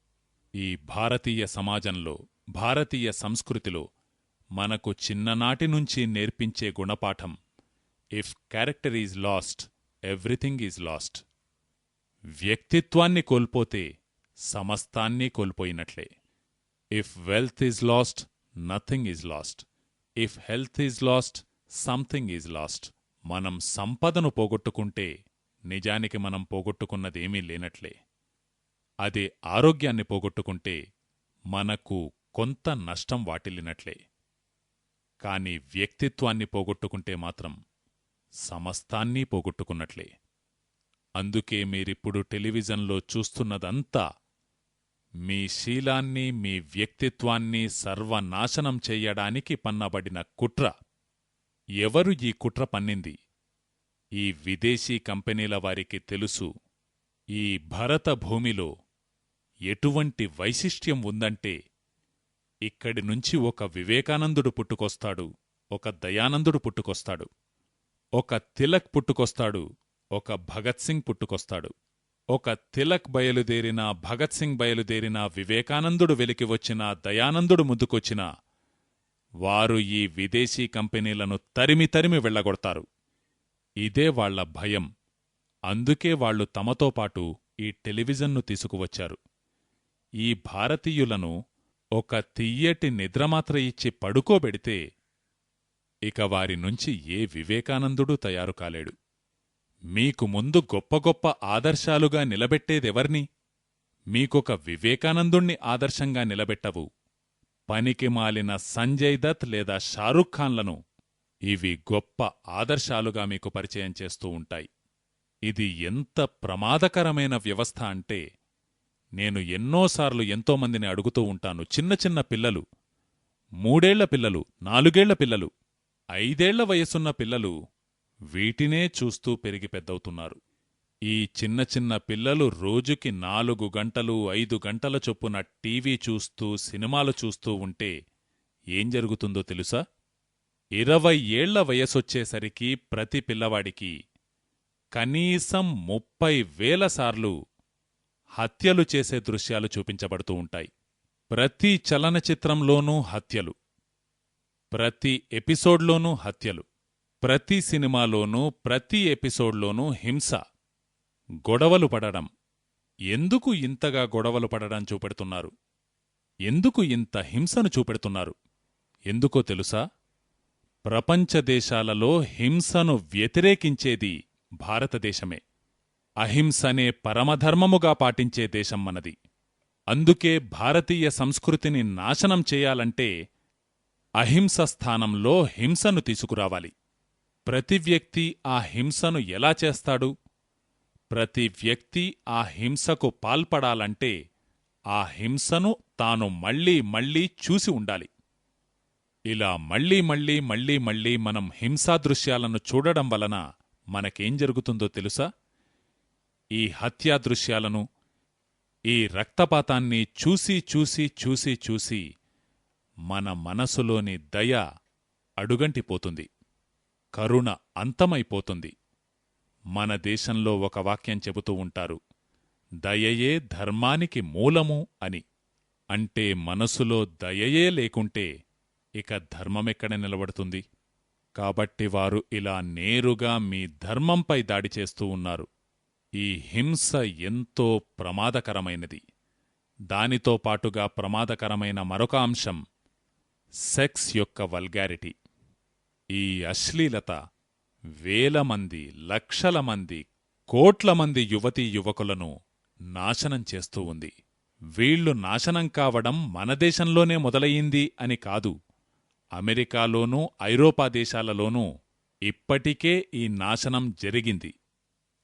A: ఈ భారతీయ సమాజంలో, భారతీయ సంస్కృతిలో మనకు చిన్ననాటినుంచి నేర్పించే గుణపాఠం, if character is lost, everything is lost. వ్యక్తిత్వాన్ని కోల్పోతే సమస్తాన్ని కోల్పోయినట్లే. If wealth is lost, nothing is lost. If health is lost, something is lost. మనం సంపదను పోగొట్టుకుంటే నిజానికి మనం పోగొట్టుకున్నదేమీ లేనట్లే. అదే ఆరోగ్యాన్ని పోగొట్టుకుంటే మనకు కొంత నష్టం వాటిల్లినట్లే. కాని వ్యక్తిత్వాన్ని పోగొట్టుకుంటే మాత్రం సమస్తాన్నీ పోగొట్టుకున్నట్లే. అందుకే మీరిప్పుడు టెలివిజన్లో చూస్తున్నదంతా మీ శీలాన్ని, మీ వ్యక్తిత్వాన్ని సర్వనాశనం చెయ్యడానికి పన్నబడిన కుట్ర. ఎవరు ఈ కుట్ర పన్నింది? ఈ విదేశీ కంపెనీల వారికి తెలుసు, ఈ భరత భూమిలో ఎటువంటి వైశిష్ట్యం ఉందంటే ఇక్కడి నుంచి ఒక వివేకానందుడు పుట్టుకొస్తాడు, ఒక దయానందుడు పుట్టుకొస్తాడు, ఒక తిలక్ పుట్టుకొస్తాడు, ఒక భగత్ సింగ్ పుట్టుకొస్తాడు. ఒక తిలక్ బయలుదేరినా, భగత్ సింగ్ బయలుదేరినా, వివేకానందుడు వెలికి వచ్చినా, దయానందుడు ముందుకొచ్చినా వారు ఈ విదేశీ కంపెనీలను తరిమి తరిమి వెళ్ళగొడతారు. ఇదే వాళ్ల భయం. అందుకే వాళ్లు తమతో పాటు ఈ టెలివిజన్ను తీసుకువచ్చారు. ఈ భారతీయులను ఒక తియ్యటి నిద్రమాత్ర ఇచ్చి పడుకోబెడితే ఇక వారి నుంచి ఏ వివేకానందుడూ తయారు కాలేడు. మీకు ముందు గొప్ప గొప్ప ఆదర్శాలుగా నిలబెట్టేదెవర్ని? మీకొక వివేకానందుణ్ణి ఆదర్శంగా నిలబెట్టవు. పనికిమాలిన సంజయ్ దత్ లేదా షారుఖ్ ఖాన్లను ఇవి గొప్ప ఆదర్శాలుగా మీకు పరిచయం చేస్తూ ఉంటాయి. ఇది ఎంత ప్రమాదకరమైన వ్యవస్థ అంటే, నేను ఎన్నోసార్లు ఎంతోమందిని అడుగుతూ ఉంటాను. చిన్న చిన్న పిల్లలు, 3 ఏళ్ల పిల్లలు, 4 ఏళ్ల పిల్లలు, 5 ఏళ్ల వయసున్న పిల్లలు వీటినే చూస్తూ పెరిగి పెద్దవుతున్నారు. ఈ చిన్న చిన్న పిల్లలు రోజుకి 4 గంటలు 5 గంటల చొప్పున టీవీ చూస్తూ సినిమాలు చూస్తూ ఉంటే ఏం జరుగుతుందో తెలుసా? 20 ఏళ్ల వయసొచ్చేసరికి ప్రతి పిల్లవాడికి కనీసం 30,000 సార్లు హత్యలు చేసే దృశ్యాలు చూపించబడుతూ ఉంటాయి. ప్రతి చలనచిత్రంలోనూ హత్యలు, ప్రతి ఎపిసోడ్లోనూ హత్యలు, ప్రతి సినిమాలోనూ ప్రతి ఎపిసోడ్లోనూ హింస, గొడవలు పడడం. ఎందుకు ఇంతగా గొడవలు పడడం చూపెడుతున్నారు? ఎందుకు ఇంత హింసను చూపెడుతున్నారు? ఎందుకో తెలుసా? ప్రపంచ దేశాలలో హింసను వ్యతిరేకించేది భారతదేశమే. అహింసనే పరమధర్మముగా పాటించే దేశం మనది. అందుకే భారతీయ సంస్కృతిని నాశనం చేయాలంటే అహింస స్థానంలో హింసను తీసుకురావాలి. ప్రతి వ్యక్తి ఆ హింసను ఎలా చేస్తాడు? ప్రతి వ్యక్తి ఆ హింసకు పాల్పడాలంటే ఆ హింసను తాను మళ్లీ మళ్లీ చూసి ఉండాలి. ఇలా మళ్లీ మళ్లీ మళ్లీ మళ్లీ మనం హింసాదృశ్యాలను చూడడం వలన మనకేం జరుగుతుందో తెలుసా? ఈ హత్యాదృశ్యాలను, ఈ రక్తపాతాన్ని చూసి చూసి చూసి చూసి మన మనసులోని దయ అడుగంటిపోతుంది, కరుణ అంతమైపోతుంది. మన దేశంలో ఒక వాక్యం చెబుతూ ఉంటారు, దయయే ధర్మానికి మూలము అని. అంటే మనసులో దయయే లేకుంటే ఇక ధర్మమెక్కడ నిలబడుతుంది? కాబట్టి వారు ఇలా నేరుగా మీ ధర్మంపై దాడి చేస్తూ ఉన్నారు. ఈ హింస ఎంతో ప్రమాదకరమైనది. దానితో పాటుగా ప్రమాదకరమైన మరొక అంశం సెక్స్ యొక్క వల్గారిటీ. ఈ అశ్లీలత వేల మంది, లక్షల మంది, కోట్ల మంది యువతీ యువకులను నాశనం చేస్తూ ఉంది. వీళ్లు నాశనం కావడం మన దేశంలోనే మొదలయింది అని కాదు, అమెరికాలోనూ ఐరోపా దేశాలలోనూ ఇప్పటికే ఈ నాశనం జరిగింది.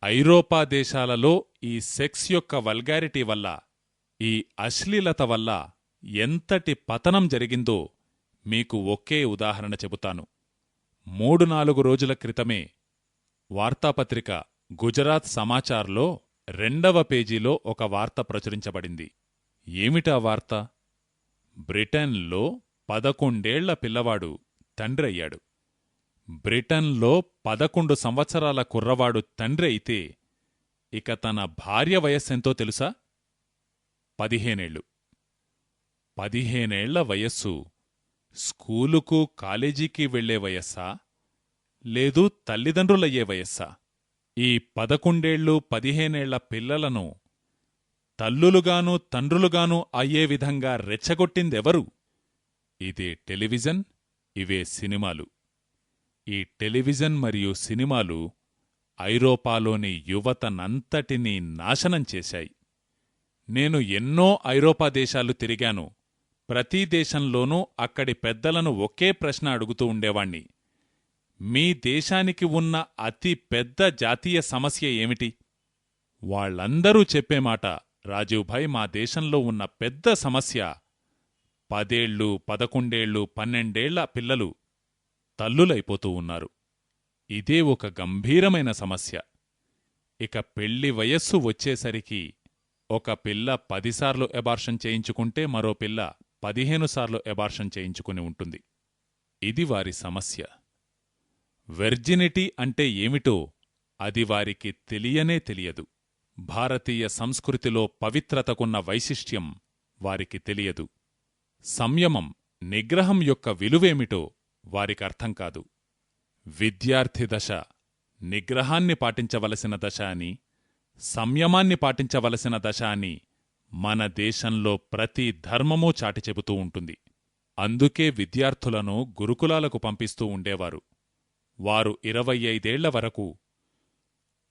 A: ఐరోపా దేశాలలో ఈ సెక్స్ యొక్క వల్గారిటీ వల్ల, ఈ అశ్లీలత వల్ల ఎంతటి పతనం జరిగిందో మీకు ఒకే ఉదాహరణ చెబుతాను. 3-4 రోజుల క్రితమే వార్తాపత్రిక గుజరాత్ సమాచార్లో 2వ పేజీలో ఒక వార్త ప్రచురించబడింది. ఏమిటా వార్త? బ్రిటన్లో 11 ఏళ్ల పిల్లవాడు తండ్రి అయ్యాడు. బ్రిటన్లో 11 సంవత్సరాల కుర్రవాడు తండ్రి అయితే ఇక తన భార్య వయస్సెంతో తెలుసా? 15 ఏళ్లు. 15 ఏళ్ల వయస్సు స్కూలుకు, కాలేజీకి వెళ్లే వయస్సా? లేదు తల్లిదండ్రులయ్యే వయస్సా? ఈ 11 ఏళ్లు 15 ఏళ్ల పిల్లలను తల్లులుగానూ తండ్రులుగానూ అయ్యే విధంగా రెచ్చగొట్టిందెవరు? ఇదే టెలివిజన్, ఇవే సినిమాలు. ఈ టెలివిజన్ మరియు సినిమాలు ఐరోపాలోని యువతనంతటినీ నాశనం చేశాయి. నేను ఎన్నో ఐరోపా దేశాలు తిరిగాను. ప్రతి దేశంలోనూ అక్కడి పెద్దలను ఒకే ప్రశ్న అడుగుతూ ఉండేవాణ్ణి. మీ దేశానికి ఉన్న అతి పెద్ద జాతీయ సమస్య ఏమిటి? వాళ్ళందరూ చెప్పే మాట, రాజీవ్ భాయ్, మా దేశంలో ఉన్న పెద్ద సమస్య 10 ఏళ్ళు, 11 ఏళ్ళు, 12 ఏళ్ల పిల్లలు తల్లులైపోతూ ఉన్నారు. ఇదే ఒక గంభీరమైన సమస్య. ఇక పెళ్లి వయస్సు వచ్చేసరికి ఒక పిల్ల 10 సార్లు ఎబార్షన్ చేయించుకుంటే మరో పిల్ల 15 సార్లు ఎబార్షన్ చేయించుకుని ఉంటుంది. ఇది వారి సమస్య. వెర్జినిటీ అంటే ఏమిటో అది వారికి తెలియనే తెలియదు. భారతీయ సంస్కృతిలో పవిత్రతకున్న వైశిష్ట్యం వారికి తెలియదు. సంయమం నిగ్రహం యొక్క విలువేమిటో వారికర్థం కాదు. విద్యార్థి దశ నిగ్రహాన్ని పాటించవలసిన దశ అని, సంయమాన్ని పాటించవలసిన దశ అని మన దేశంలో ప్రతి ధర్మమూ చాటి చెబుతూ ఉంటుంది. అందుకే విద్యార్థులను గురుకులాలకు పంపిస్తూ ఉండేవారు. వారు 25 వరకు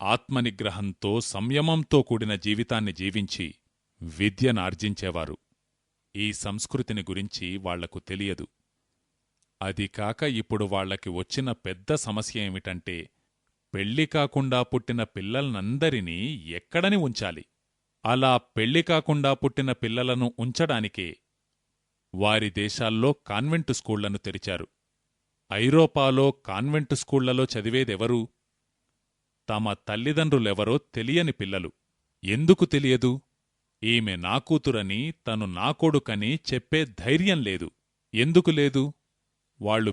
A: ఆత్మనిగ్రహంతో సంయమంతో కూడిన జీవితాన్ని జీవించి విద్యనార్జించేవారు. ఈ సంస్కృతిని గురించి వాళ్లకు తెలియదు. అదికాక ఇప్పుడు వాళ్లకి వచ్చిన పెద్ద సమస్య ఏమిటంటే, పెళ్లి కాకుండా పుట్టిన పిల్లల్నందరినీ ఎక్కడని ఉంచాలి? అలా పెళ్లి కాకుండా పుట్టిన పిల్లలను ఉంచడానికే వారి దేశాల్లో కాన్వెంటు స్కూళ్లను తెరిచారు. ఐరోపాలో కాన్వెంటు స్కూళ్లలో చదివేదెవరు? తమ తల్లిదండ్రులెవరో తెలియని పిల్లలు. ఎందుకు తెలియదు? ఈమె నా కూతురని, తను నా కొడుకని చెప్పే ధైర్యం లేదు. ఎందుకు లేదు? వాళ్లు